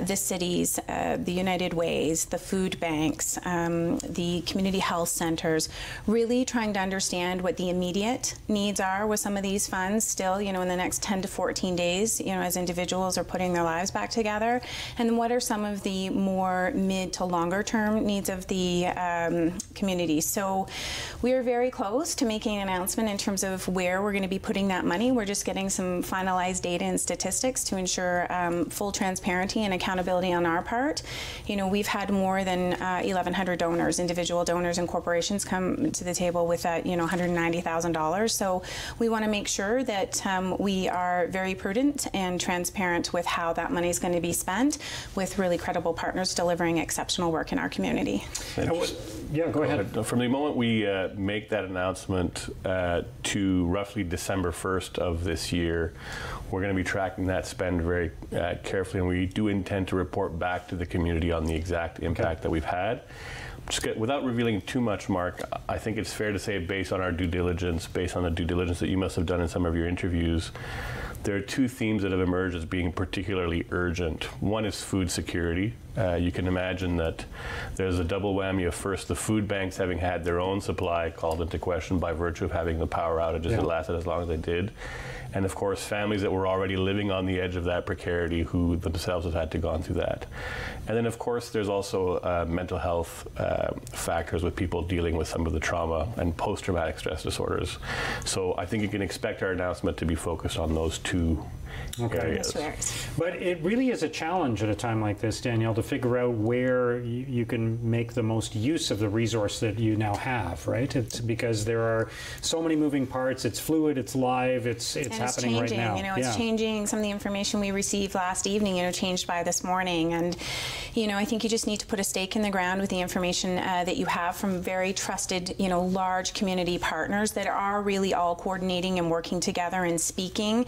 the cities, the United Ways, the food banks, the community health centers, really trying to understand what the immediate needs are with some of these funds still, in the next 10 to 14 days, as individuals are putting their lives back together, and what are some of the more mid to longer term needs of the community. So we are very close to making an announcement in terms of where we're going to be putting that money. We're just getting some finalized data and statistics to ensure full transparency and accountability on our part. We've had more than 1,100 donors, individual donors and corporations, come to the table with that, $190,000. So we want to make sure that we are very prudent and transparent with how that money is going to be spent, with really credible partners delivering exceptional work in our community. Yeah, go ahead. From the moment we make that announcement to roughly December 1st of this year, we're going to be tracking that spend very carefully, and we do intend to report back to the community on the exact impact that we've had. Without revealing too much, Mark, I think it's fair to say, based on our due diligence, based on the due diligence that you must have done in some of your interviews, there are two themes that have emerged as being particularly urgent. One is food security. You can imagine that there's a double whammy of, first, the food banks having had their own supply called into question by virtue of having the power outages that lasted as long as they did. And of course, families that were already living on the edge of that precarity, who themselves have had to gone through that. And then, of course, there's also mental health factors with people dealing with some of the trauma and post-traumatic stress disorders. So I think you can expect our announcement to be focused on those two areas. But it really is a challenge at a time like this, Danielle, to figure out where you can make the most use of the resource that you now have, right? It's because there are so many moving parts. It's fluid, it's live, it's happening right now. It's changing. Some of the information we received last evening, changed by this morning. And, I think you just need to put a stake in the ground with the information that you have from very trusted, large community partners that are really all coordinating and working together and speaking.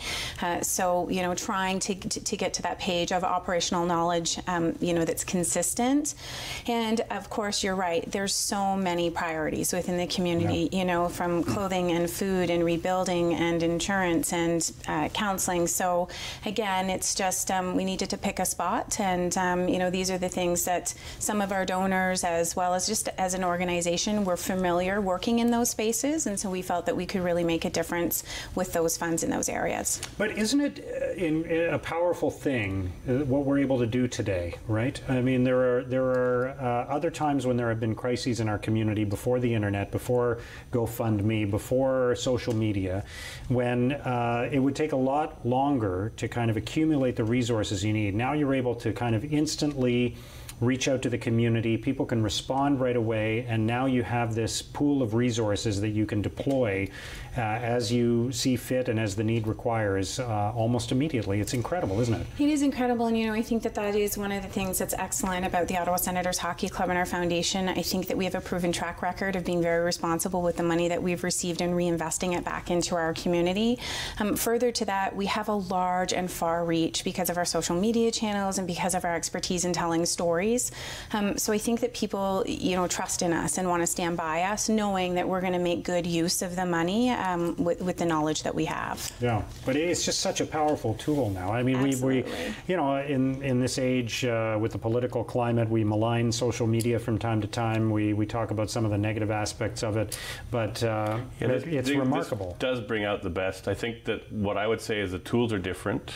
So, trying to get to that page of operational knowledge, that's consistent. And of course, you're right. There's so many priorities within the community, from clothing and food and rebuilding and insurance and counseling. So again, it's just we needed to pick a spot, and these are the things that some of our donors, as well as just as an organization, were familiar working in those spaces, and so we felt that we could really make a difference with those funds in those areas. But isn't it a powerful thing what we're able to do today, right? I mean, there are other times when there have been crises in our community before the internet, before GoFundMe, before social media, when it would take a lot longer to kind of accumulate the resources you need. Now you're able to kind of instantly reach out to the community, people can respond right away, and now you have this pool of resources that you can deploy as you see fit and as the need requires almost immediately. It's incredible, isn't it? It is incredible, and I think that is one of the things that's excellent about the Ottawa Senators Hockey Club and our foundation. I think that we have a proven track record of being very responsible with the money that we've received and reinvesting it back into our community. Further to that, we have a large and far reach because of our social media channels and because of our expertise in telling stories. So I think that people, trust in us and want to stand by us, knowing that we're going to make good use of the money with the knowledge that we have. Yeah, but it's just such a powerful tool now. I mean, we in this age with the political climate, we malign social media from time to time. We talk about some of the negative aspects of it, but it's remarkable. This does bring out the best. I think that what I would say is the tools are different.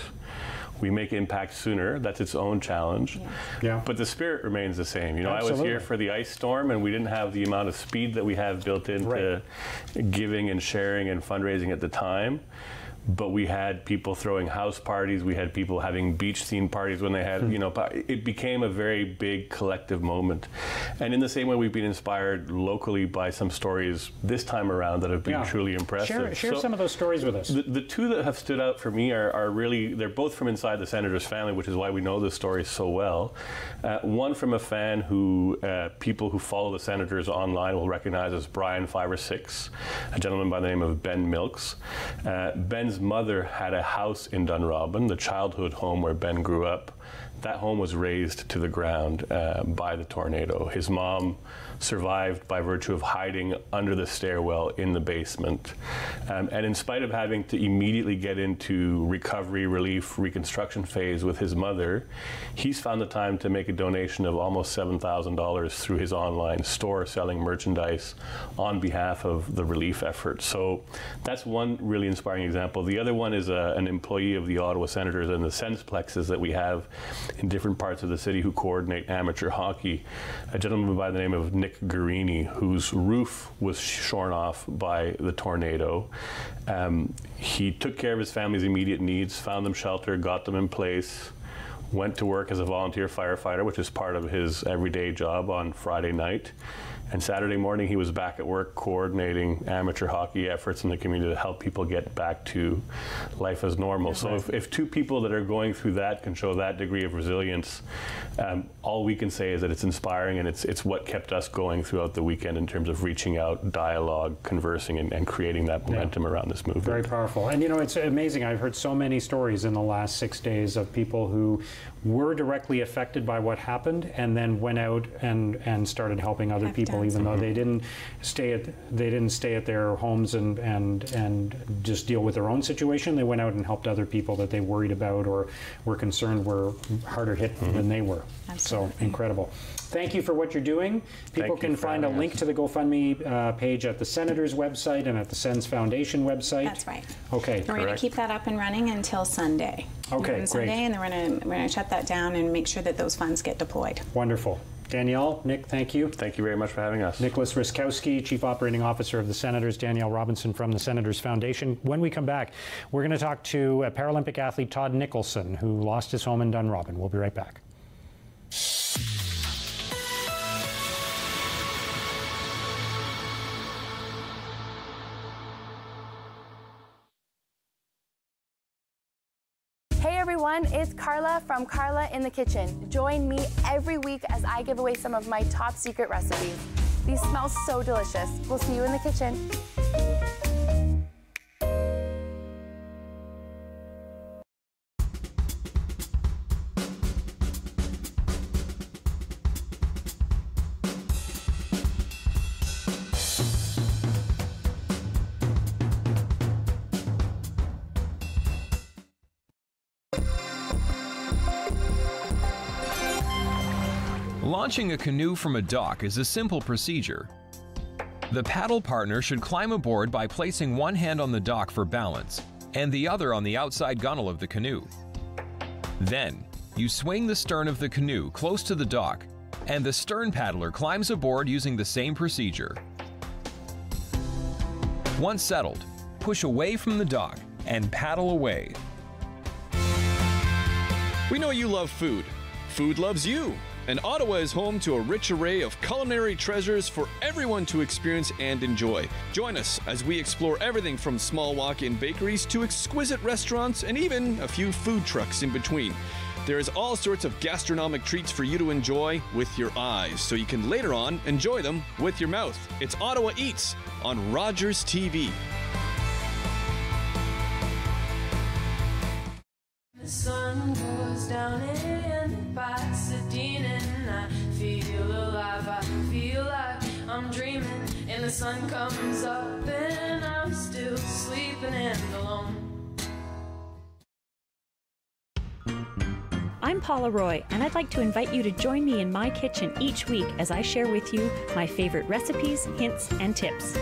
We make impact sooner. That's its own challenge. Yeah. But the spirit remains the same. I was here for the ice storm, and we didn't have the amount of speed that we have built into giving and sharing and fundraising at the time. But we had people throwing house parties. We had people having beach-themed parties when they had, it became a very big collective moment. And in the same way, we've been inspired locally by some stories this time around that have been truly impressive. Share some of those stories with us. The two that have stood out for me are really, they're both from inside the Senators family, which is why we know the stories so well. One from a fan who people who follow the Senators online will recognize as Brian 5 or 6, a gentleman by the name of Ben Milks. Ben's mother had a house in Dunrobin, the childhood home where Ben grew up. That home was razed to the ground by the tornado. His mom survived by virtue of hiding under the stairwell in the basement. And in spite of having to immediately get into recovery, relief, reconstruction phase with his mother, he's found the time to make a donation of almost $7,000 through his online store selling merchandise on behalf of the relief effort. So that's one really inspiring example. The other one is an employee of the Ottawa Senators and the Sensplexes that we have in different parts of the city who coordinate amateur hockey, a gentleman by the name of Nick Guarini, whose roof was shorn off by the tornado. He took care of his family's immediate needs, found them shelter, got them in place, went to work as a volunteer firefighter, which is part of his everyday job, on Friday night. And Saturday morning, he was back at work coordinating amateur hockey efforts in the community to help people get back to life as normal. So if two people that are going through that can show that degree of resilience, all we can say is that it's inspiring, and it's what kept us going throughout the weekend in terms of reaching out, dialogue, conversing, and creating that momentum around this movement. Very powerful. And it's amazing. I've heard so many stories in the last 6 days of people who were directly affected by what happened and then went out and started helping other people, even though they didn't stay at their homes and just deal with their own situation. They went out and helped other people that they worried about or were concerned were harder hit than they were. Absolutely. So incredible. Thank you for what you're doing. People can find a link to the GoFundMe page at the Senators website and at the Sens Foundation website. That's right. Okay. And we're going to keep that up and running until Sunday. Okay, great. Sunday, and then we're going to shut that down and make sure that those funds get deployed. Wonderful. Danielle, Nick, thank you. Thank you very much for having us. Nicholas Ryskowski, Chief Operating Officer of the Senators, Danielle Robinson from the Senators Foundation. When we come back, we're going to talk to Paralympic athlete Todd Nicholson, who lost his home in Dunrobin. We'll be right back. everyone, it's Carla from Carla in the Kitchen. Join me every week as I give away some of my top secret recipes. These smell so delicious. We'll see you in the kitchen. Launching a canoe from a dock is a simple procedure. The paddle partner should climb aboard by placing one hand on the dock for balance and the other on the outside gunwale of the canoe. Then, you swing the stern of the canoe close to the dock, and the stern paddler climbs aboard using the same procedure. Once settled, push away from the dock and paddle away. We know you love food. Food loves you. And Ottawa is home to a rich array of culinary treasures for everyone to experience and enjoy. Join us as we explore everything from small walk-in bakeries to exquisite restaurants and even a few food trucks in between. There is all sorts of gastronomic treats for you to enjoy with your eyes, so you can later on enjoy them with your mouth. It's Ottawa Eats on Rogers TV. The sun goes down in Pasadena and I feel alive. I feel like I'm dreaming and the sun comes up and I'm still sleeping and alone. I'm Paula Roy, and I'd like to invite you to join me in my kitchen each week as I share with you my favorite recipes, hints, and tips.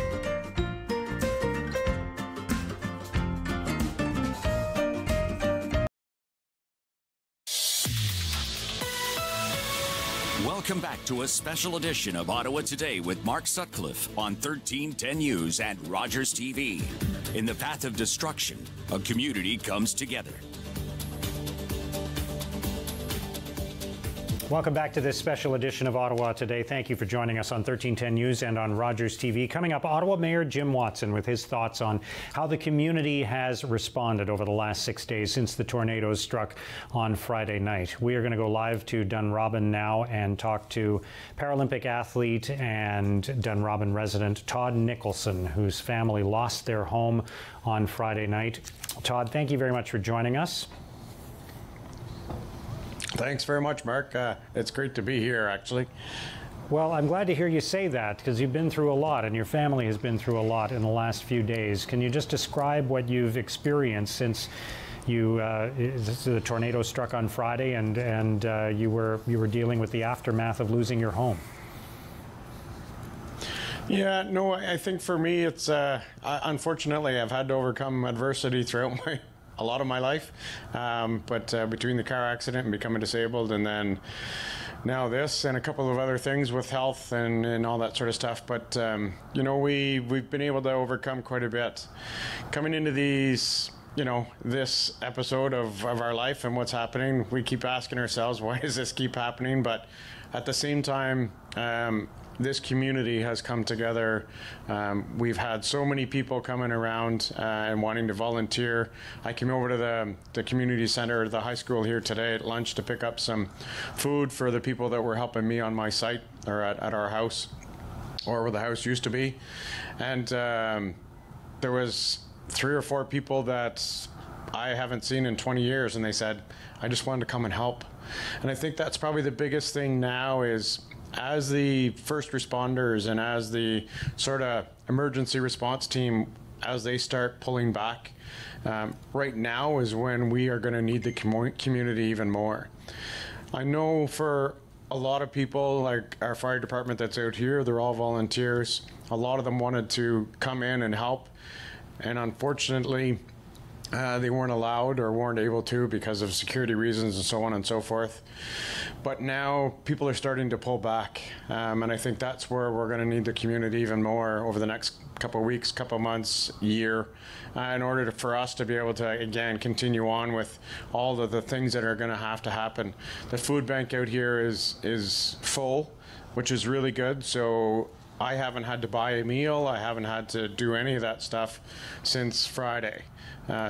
Welcome back to a special edition of Ottawa Today with Mark Sutcliffe on 1310 News and Rogers TV. In the path of destruction, a community comes together. Welcome back to this special edition of Ottawa Today. Thank you for joining us on 1310 News and on Rogers TV. Coming up, Ottawa Mayor Jim Watson with his thoughts on how the community has responded over the last 6 days since the tornadoes struck on Friday night. We are going to go live to Dunrobin now and talk to Paralympic athlete and Dunrobin resident Todd Nicholson, whose family lost their home on Friday night. Todd, thank you very much for joining us. Thanks very much, Mark. It's great to be here, actually. Well, I'm glad to hear you say that because you've been through a lot and your family has been through a lot in the last few days. Can you just describe what you've experienced since the tornado struck on Friday and you were dealing with the aftermath of losing your home? Yeah, no, I think for me, it's unfortunately I've had to overcome adversity throughout a lot of my life, but between the car accident and becoming disabled and then now this and a couple of other things with health and all that sort of stuff, but you know, we've been able to overcome quite a bit. Coming into these, you know, this episode of our life and what's happening, we keep asking ourselves, why does this keep happening? But at the same time, this community has come together. We've had so many people coming around and wanting to volunteer. I came over to the community center, the high school here today at lunch to pick up some food for the people that were helping me on my site or at our house, or where the house used to be. And there was 3 or 4 people that I haven't seen in 20 years, and they said, I just wanted to come and help. And I think that's probably the biggest thing now is, as the first responders and as the sort of emergency response team, as they start pulling back, right now is when we are going to need the community even more. I know for a lot of people, like our fire department that's out here, they're all volunteers. A lot of them wanted to come in and help, and unfortunately, they weren't allowed or weren't able to because of security reasons and so on and so forth. But now people are starting to pull back, and I think that's where we're going to need the community even more over the next couple of weeks, couple of months, year, in order for us to be able to, again, continue on with all of the things that are going to happen. The food bank out here is full, which is really good. So I haven't had to buy a meal. I haven't had to do any of that stuff since Friday.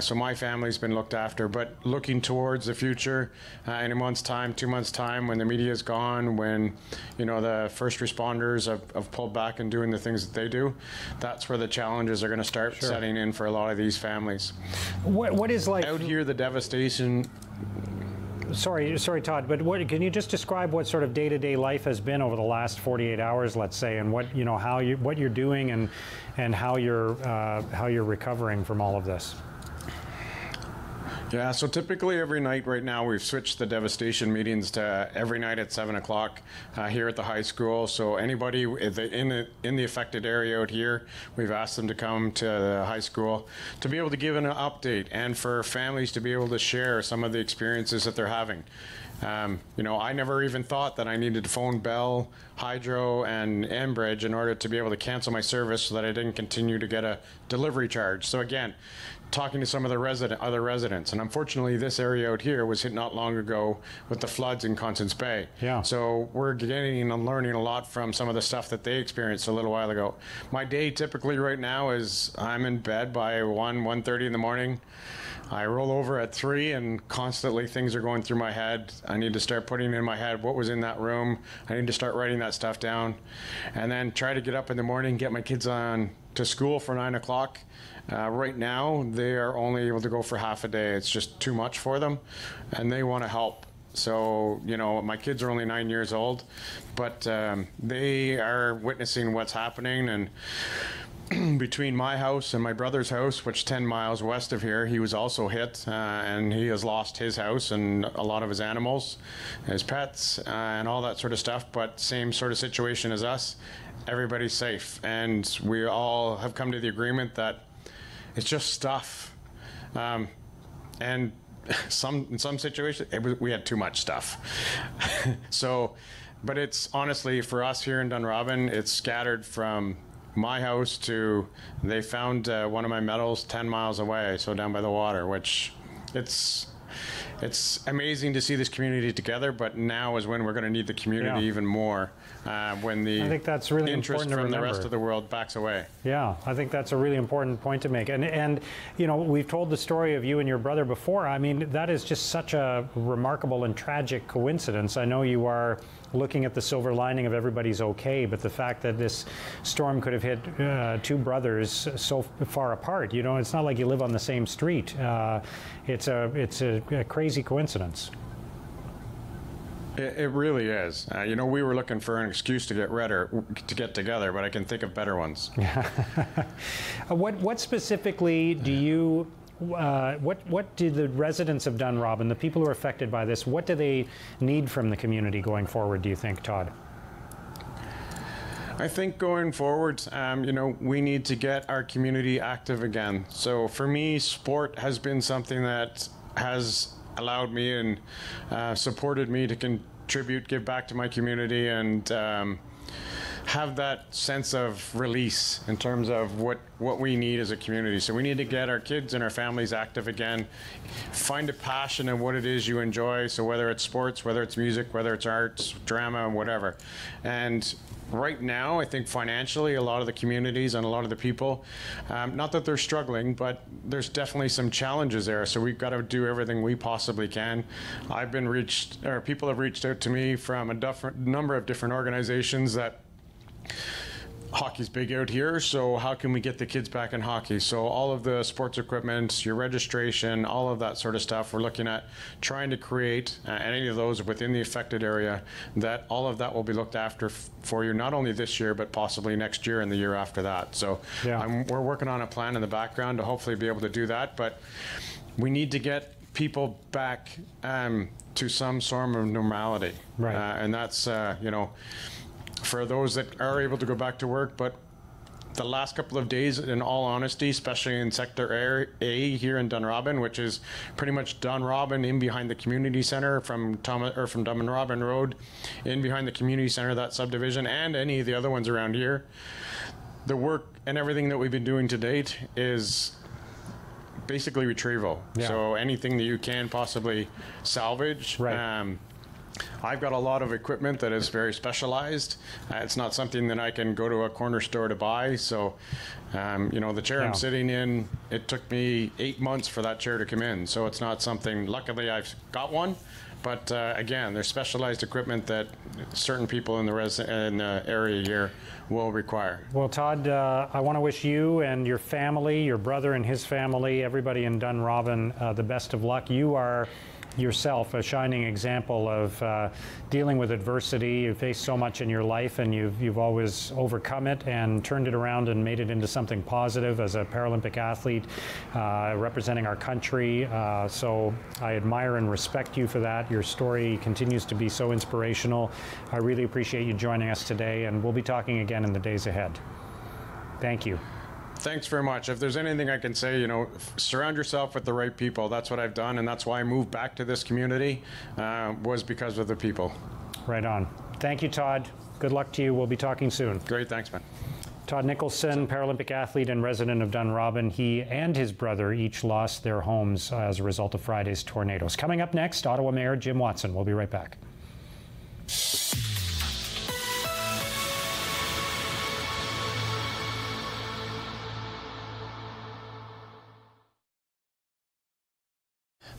So my family's been looked after, but looking towards the future, in a month's time, 2 months' time, when the media's gone, when, you know, the first responders have pulled back and doing the things that they do, that's where the challenges are going to start setting in for a lot of these families. What is like out here, the devastation? Sorry, Todd, but can you just describe what sort of day-to-day life has been over the last 48 hours, let's say, and what, you know, what you're doing and how you're recovering from all of this? Yeah, so typically every night right now we've switched the devastation meetings to every night at 7 o'clock here at the high school. So anybody in the affected area out here, we've asked them to come to the high school to be able to give an update and for families to be able to share some of the experiences that they're having. You know, I never even thought that I needed to phone Bell, Hydro, and Enbridge in order to be able to cancel my service so that I didn't continue to get a delivery charge. So again, talking to some of the other residents, and unfortunately this area out here was hit not long ago with the floods in Constance Bay. Yeah. So we're getting and learning a lot from some of the stuff that they experienced a little while ago. My day typically right now is I'm in bed by 1:30 in the morning. I roll over at 3 and constantly things are going through my head. I need to start putting in my head what was in that room. I need to start writing that stuff down and then try to get up in the morning, get my kids on to school for 9 o'clock. Right now, they are only able to go for half a day. It's just too much for them, and they want to help. So, you know, my kids are only 9 years old, but they are witnessing what's happening. And between my house and my brother's house, which 10 miles west of here, he was also hit, and he has lost his house and a lot of his animals, his pets, and all that sort of stuff. But same sort of situation as us. Everybody's safe, and we all have come to the agreement that it's just stuff, and in some situations we had too much stuff. So, but it's honestly for us here in Dunrobin, it's scattered from my house to they found one of my medals 10 miles away, so down by the water, which it's amazing to see this community together, but now is when we're going to need the community even more when the I think that's really interest important to from the remember. rest of the world backs away. Yeah, I think that's a really important point to make. And you know, we've told the story of you and your brother before. I mean, that is just such a remarkable and tragic coincidence. I know you are looking at the silver lining of everybody's okay, but the fact that this storm could have hit two brothers so far apart, you know, it's not like you live on the same street. It's a crazy coincidence. It really is. You know, we were looking for an excuse to get together, but I can think of better ones. What specifically do you? What do the residents of Dunrobin, the people who are affected by this, what do they need from the community going forward, do you think, Todd? I think going forward, you know, we need to get our community active again. So for me, sport has been something that has allowed me and supported me to contribute, give back to my community, and have that sense of release in terms of what we need as a community. So we need to get our kids and our families active again, find a passion in what it is you enjoy. So whether it's sports, whether it's music, whether it's arts, drama, whatever. And right now, I think financially, a lot of the communities and a lot of the people, not that they're struggling, but there's definitely some challenges there. So we've got to do everything we possibly can. People have reached out to me from a number of different organizations that hockey's big out here, so how can we get the kids back in hockey? So all of the sports equipment, your registration, all of that sort of stuff, we're looking at trying to create any of those within the affected area, that all of that will be looked after for you, not only this year, but possibly next year and the year after that. So we're working on a plan in the background to hopefully be able to do that, but we need to get people back to some sort of normality. Right. And that's, you know, for those that are able to go back to work, but the last couple of days, in all honesty, especially in Sector A here in Dunrobin, which is pretty much Dunrobin in behind the community center from Dunrobin Road, in behind the community center, that subdivision, and any of the other ones around here, the work and everything that we've been doing to date is basically retrieval. Yeah. So anything that you can possibly salvage, I've got a lot of equipment that is very specialized. It's not something that I can go to a corner store to buy. So, you know, the chair I'm sitting in, it took me 8 months for that chair to come in. So it's not something, luckily I've got one. But again, there's specialized equipment that certain people in the area here will require. Well, Todd, I want to wish you and your family, your brother and his family, everybody in Dunrobin, the best of luck. You are yourself a shining example of dealing with adversity. You've faced so much in your life, and you've always overcome it and turned it around and made it into something positive as a Paralympic athlete representing our country. So I admire and respect you for that. Your story continues to be so inspirational. I really appreciate you joining us today, and we'll be talking again in the days ahead. Thank you. Thanks very much. If there's anything I can say, you know, surround yourself with the right people. That's what I've done, and that's why I moved back to this community, was because of the people. Right on. Thank you, Todd. Good luck to you. We'll be talking soon. Great. Thanks, man. Todd Nicholson, Paralympic athlete and resident of Dunrobin. He and his brother each lost their homes as a result of Friday's tornadoes. Coming up next, Ottawa Mayor Jim Watson. We'll be right back.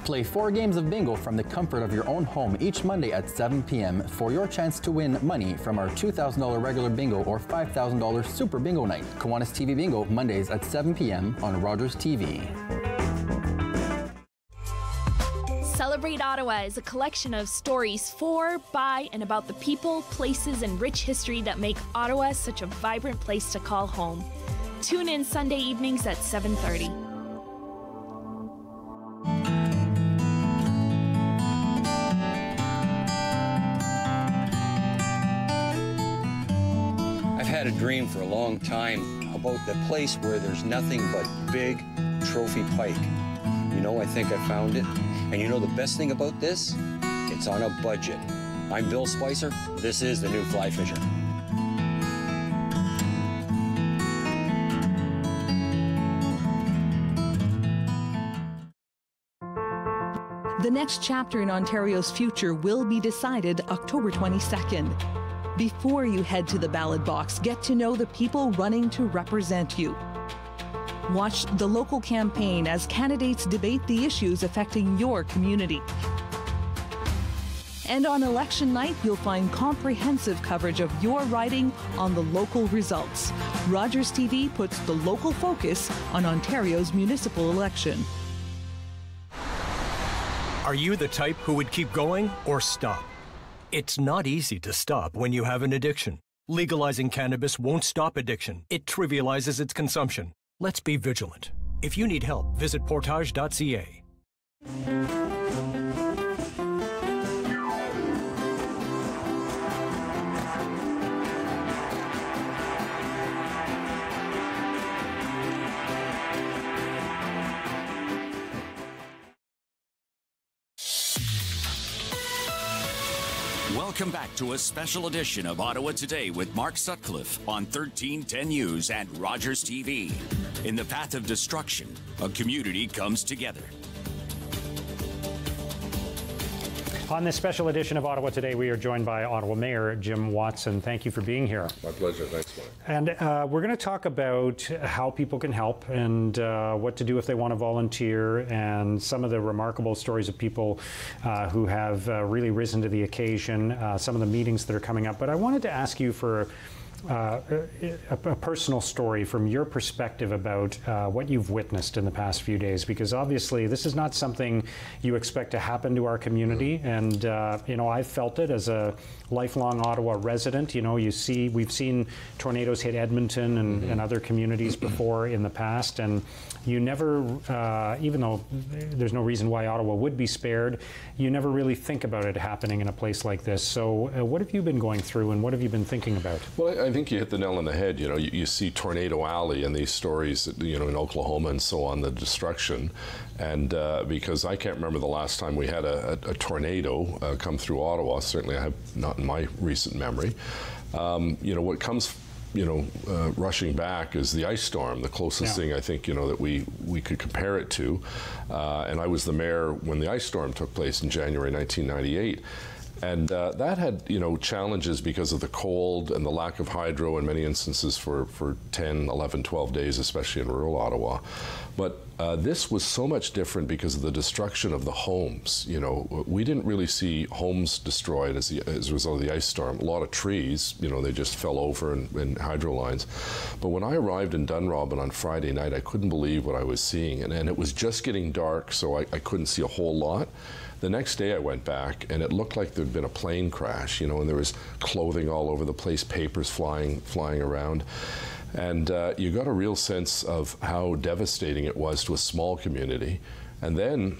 Play 4 games of bingo from the comfort of your own home each Monday at 7 p.m. for your chance to win money from our $2,000 regular bingo or $5,000 super bingo night. Kiwanis TV Bingo, Mondays at 7 p.m. on Rogers TV. Celebrate Ottawa is a collection of stories for, by, and about the people, places, and rich history that make Ottawa such a vibrant place to call home. Tune in Sunday evenings at 7:30. I've had a dream for a long time about the place where there's nothing but big trophy pike. You know, I think I found it. And you know the best thing about this? It's on a budget. I'm Bill Spicer. This is the new Fly Fisher. The next chapter in Ontario's future will be decided October 22nd. Before you head to the ballot box, get to know the people running to represent you. Watch the local campaign as candidates debate the issues affecting your community. And on election night, you'll find comprehensive coverage of your riding on the local results. Rogers TV puts the local focus on Ontario's municipal election. Are you the type who would keep going or stop? It's not easy to stop when you have an addiction. Legalizing cannabis won't stop addiction. It trivializes its consumption. Let's be vigilant. If you need help, visit portage.ca. Welcome back to a special edition of Ottawa Today with Mark Sutcliffe on 1310 News and Rogers TV. In the path of destruction, a community comes together. On this special edition of Ottawa Today, we are joined by Ottawa Mayor Jim Watson. Thank you for being here. My pleasure. Thanks, Mark. And we're going to talk about how people can help and what to do if they want to volunteer, and some of the remarkable stories of people who have really risen to the occasion, some of the meetings that are coming up. But I wanted to ask you for a personal story from your perspective about what you've witnessed in the past few days, because obviously this is not something you expect to happen to our community. And you know, I've felt it as a lifelong Ottawa resident. You know, we've seen tornadoes hit Edmonton and other communities before in the past, and you never, even though there's no reason why Ottawa would be spared, you never really think about it happening in a place like this. So what have you been going through, and what have you been thinking about? Well, I think you hit the nail on the head. You know, you see Tornado Alley and these stories, you know, in Oklahoma and so on, the destruction. And because I can't remember the last time we had a tornado come through Ottawa. Certainly I have not in my recent memory. You know, what comes rushing back is the ice storm, the closest thing I think, you know, that we could compare it to. And I was the mayor when the ice storm took place in January 1998. And that had, challenges because of the cold and the lack of hydro in many instances for 10, 11, 12 days, especially in rural Ottawa. But this was so much different because of the destruction of the homes. We didn't really see homes destroyed as a result of the ice storm. A lot of trees, they just fell over in hydro lines. But when I arrived in Dunrobin on Friday night, I couldn't believe what I was seeing. And it was just getting dark, so I couldn't see a whole lot. The next day I went back, and it looked like there'd been a plane crash, and there was clothing all over the place, papers flying around. And you got a real sense of how devastating it was to a small community. And then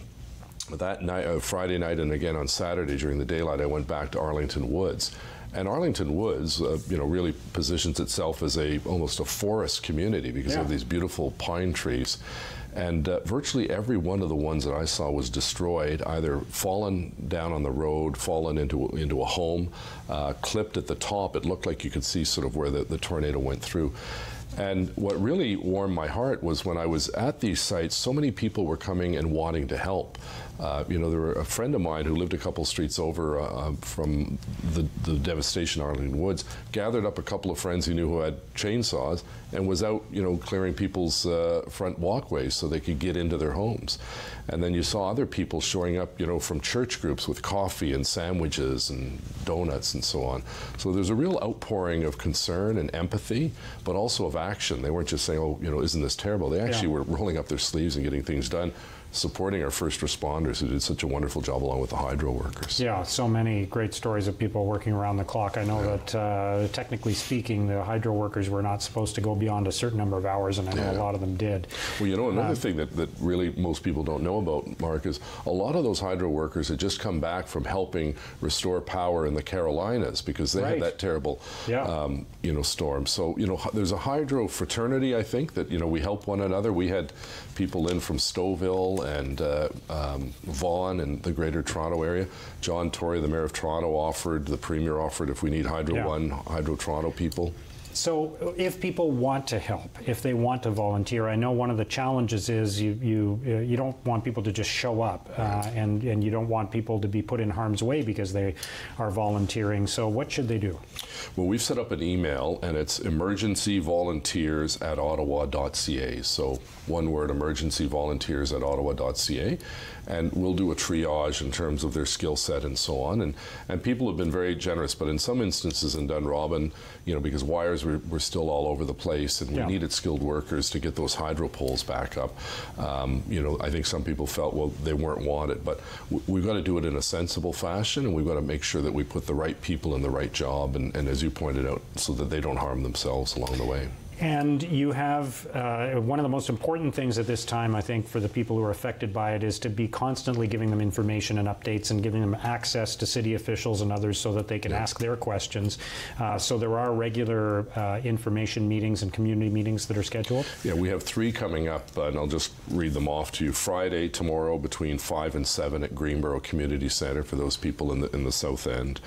that night, Friday night, and again on Saturday during the daylight, I went back to Arlington Woods. And Arlington Woods, really positions itself as almost a forest community because of these beautiful pine trees. And virtually every one of the ones that I saw was destroyed, either fallen down on the road, fallen into a home, clipped at the top. It looked like you could see sort of where the tornado went through. And what really warmed my heart was when I was at these sites, so many people were coming and wanting to help. There were a friend of mine who lived a couple streets over from the devastation in Arlington Woods, gathered up a couple of friends he knew who had chainsaws and was out, clearing people's front walkways so they could get into their homes. And then you saw other people showing up, from church groups with coffee and sandwiches and donuts and so on. So there's a real outpouring of concern and empathy, but also of action. They weren't just saying, oh, isn't this terrible? They actually were rolling up their sleeves and getting things done, supporting our first responders who did such a wonderful job along with the hydro workers. Yeah, so many great stories of people working around the clock. I know that technically speaking, the hydro workers were not supposed to go beyond a certain number of hours, and I know a lot of them did. Well, another thing that really most people don't know about, Mark, is a lot of those hydro workers had just come back from helping restore power in the Carolinas because they had that terrible, storm. So, there's a hydro fraternity, I think, that, we help one another. We had people in from Stouffville and Vaughan and the Greater Toronto area. John Tory, the Mayor of Toronto, the Premier offered if we need Hydro One, Hydro Toronto people. So if people want to help, if they want to volunteer, I know one of the challenges is you don't want people to just show up, and you don't want people to be put in harm's way because they are volunteering. So what should they do? Well, we've set up an email, and it's emergencyvolunteers@ottawa.ca. So one word, emergencyvolunteers@ottawa.ca. And we'll do a triage in terms of their skill set and so on. And people have been very generous, but in some instances in Dunrobin, because wires were still all over the place and we needed skilled workers to get those hydro poles back up. I think some people felt, well, they weren't wanted, but we've got to do it in a sensible fashion, and we've got to make sure that we put the right people in the right job, and as you pointed out, so that they don't harm themselves along the way. And you have one of the most important things at this time, I think, for the people who are affected by it is to be constantly giving them information and updates and giving them access to city officials and others so that they can ask their questions. So there are regular information meetings and community meetings that are scheduled? Yeah, we have 3 coming up, and I'll just read them off to you. Friday, tomorrow, between 5 and 7 at Greenboro Community Center for those people in the South End.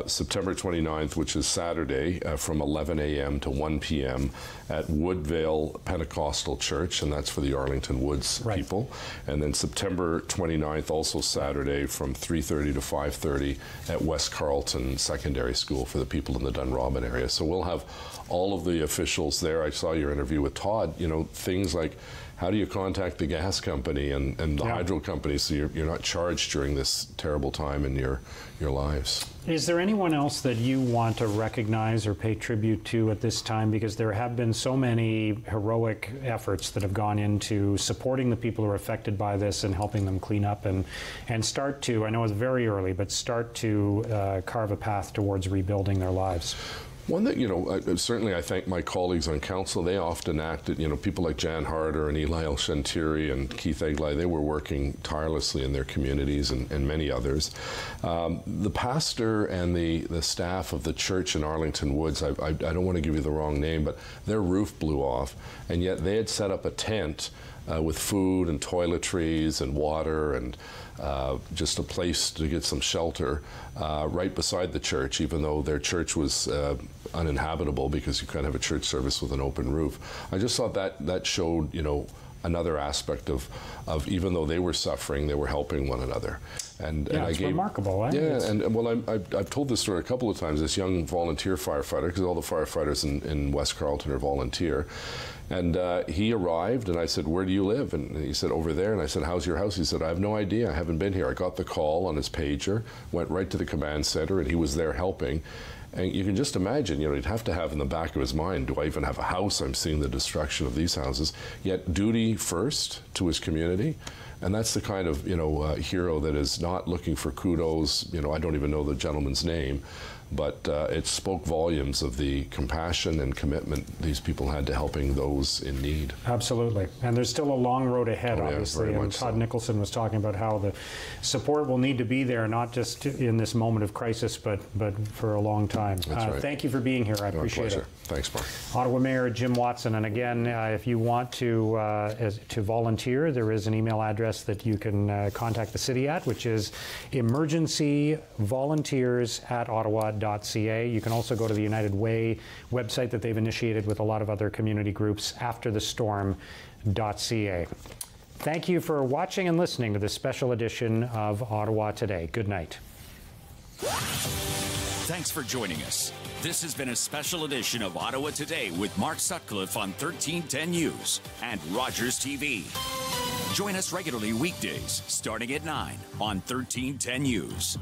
September 29th, which is Saturday, from 11 a.m. to 1 p.m. at Woodvale Pentecostal Church, and that's for the Arlington Woods people. And then September 29th, also Saturday, from 3:30 to 5:30 at West Carlton Secondary School for the people in the Dunrobin area. So we'll have all of the officials there. I saw your interview with Todd, things like how do you contact the gas company and the hydro company so you're not charged during this terrible time in your lives. Is there anyone else that you want to recognize or pay tribute to at this time? Because there have been so many heroic efforts that have gone into supporting the people who are affected by this and helping them clean up and start to, I know it's very early, but start to carve a path towards rebuilding their lives. One that, certainly I thank my colleagues on council. They often acted, people like Jan Harder and Eli El-Shantiri and Keith Eglai, they were working tirelessly in their communities and many others. The pastor and the staff of the church in Arlington Woods, I don't want to give you the wrong name, but their roof blew off, and yet they had set up a tent with food and toiletries and water and just a place to get some shelter right beside the church, even though their church was uninhabitable because you can't have a church service with an open roof. I just thought that showed, another aspect of even though they were suffering, they were helping one another. And it's remarkable. Eh? Yeah, and well, I've told this story a couple of times. This young volunteer firefighter, because all the firefighters in West Carlton are volunteer, and he arrived, and I said, "Where do you live?" And he said, "Over there." And I said, "How's your house?" He said, "I have no idea. I haven't been here." I got the call on his pager, went right to the command center, and he was there helping. And you can just imagine, he'd have to have in the back of his mind, do I even have a house? I'm seeing the destruction of these houses. Yet duty first to his community. And that's the kind of, hero that is not looking for kudos. I don't even know the gentleman's name, but it spoke volumes of the compassion and commitment these people had to helping those in need. Absolutely. And there's still a long road ahead, obviously. And Todd Nicholson was talking about how the support will need to be there, not just in this moment of crisis, but for a long time. That's right. Thank you for being here. I appreciate it. Thanks, Mark. Ottawa Mayor Jim Watson. And again, if you want to volunteer, there is an email address that you can contact the city at, which is emergencyvolunteers@ottawa.ca. You can also go to the United Way website that they've initiated with a lot of other community groups, afterthestorm.ca. Thank you for watching and listening to this special edition of Ottawa Today. Good night. Thanks for joining us. This has been a special edition of Ottawa Today with Mark Sutcliffe on 1310 News and Rogers TV. Join us regularly weekdays starting at 9 on 1310 News.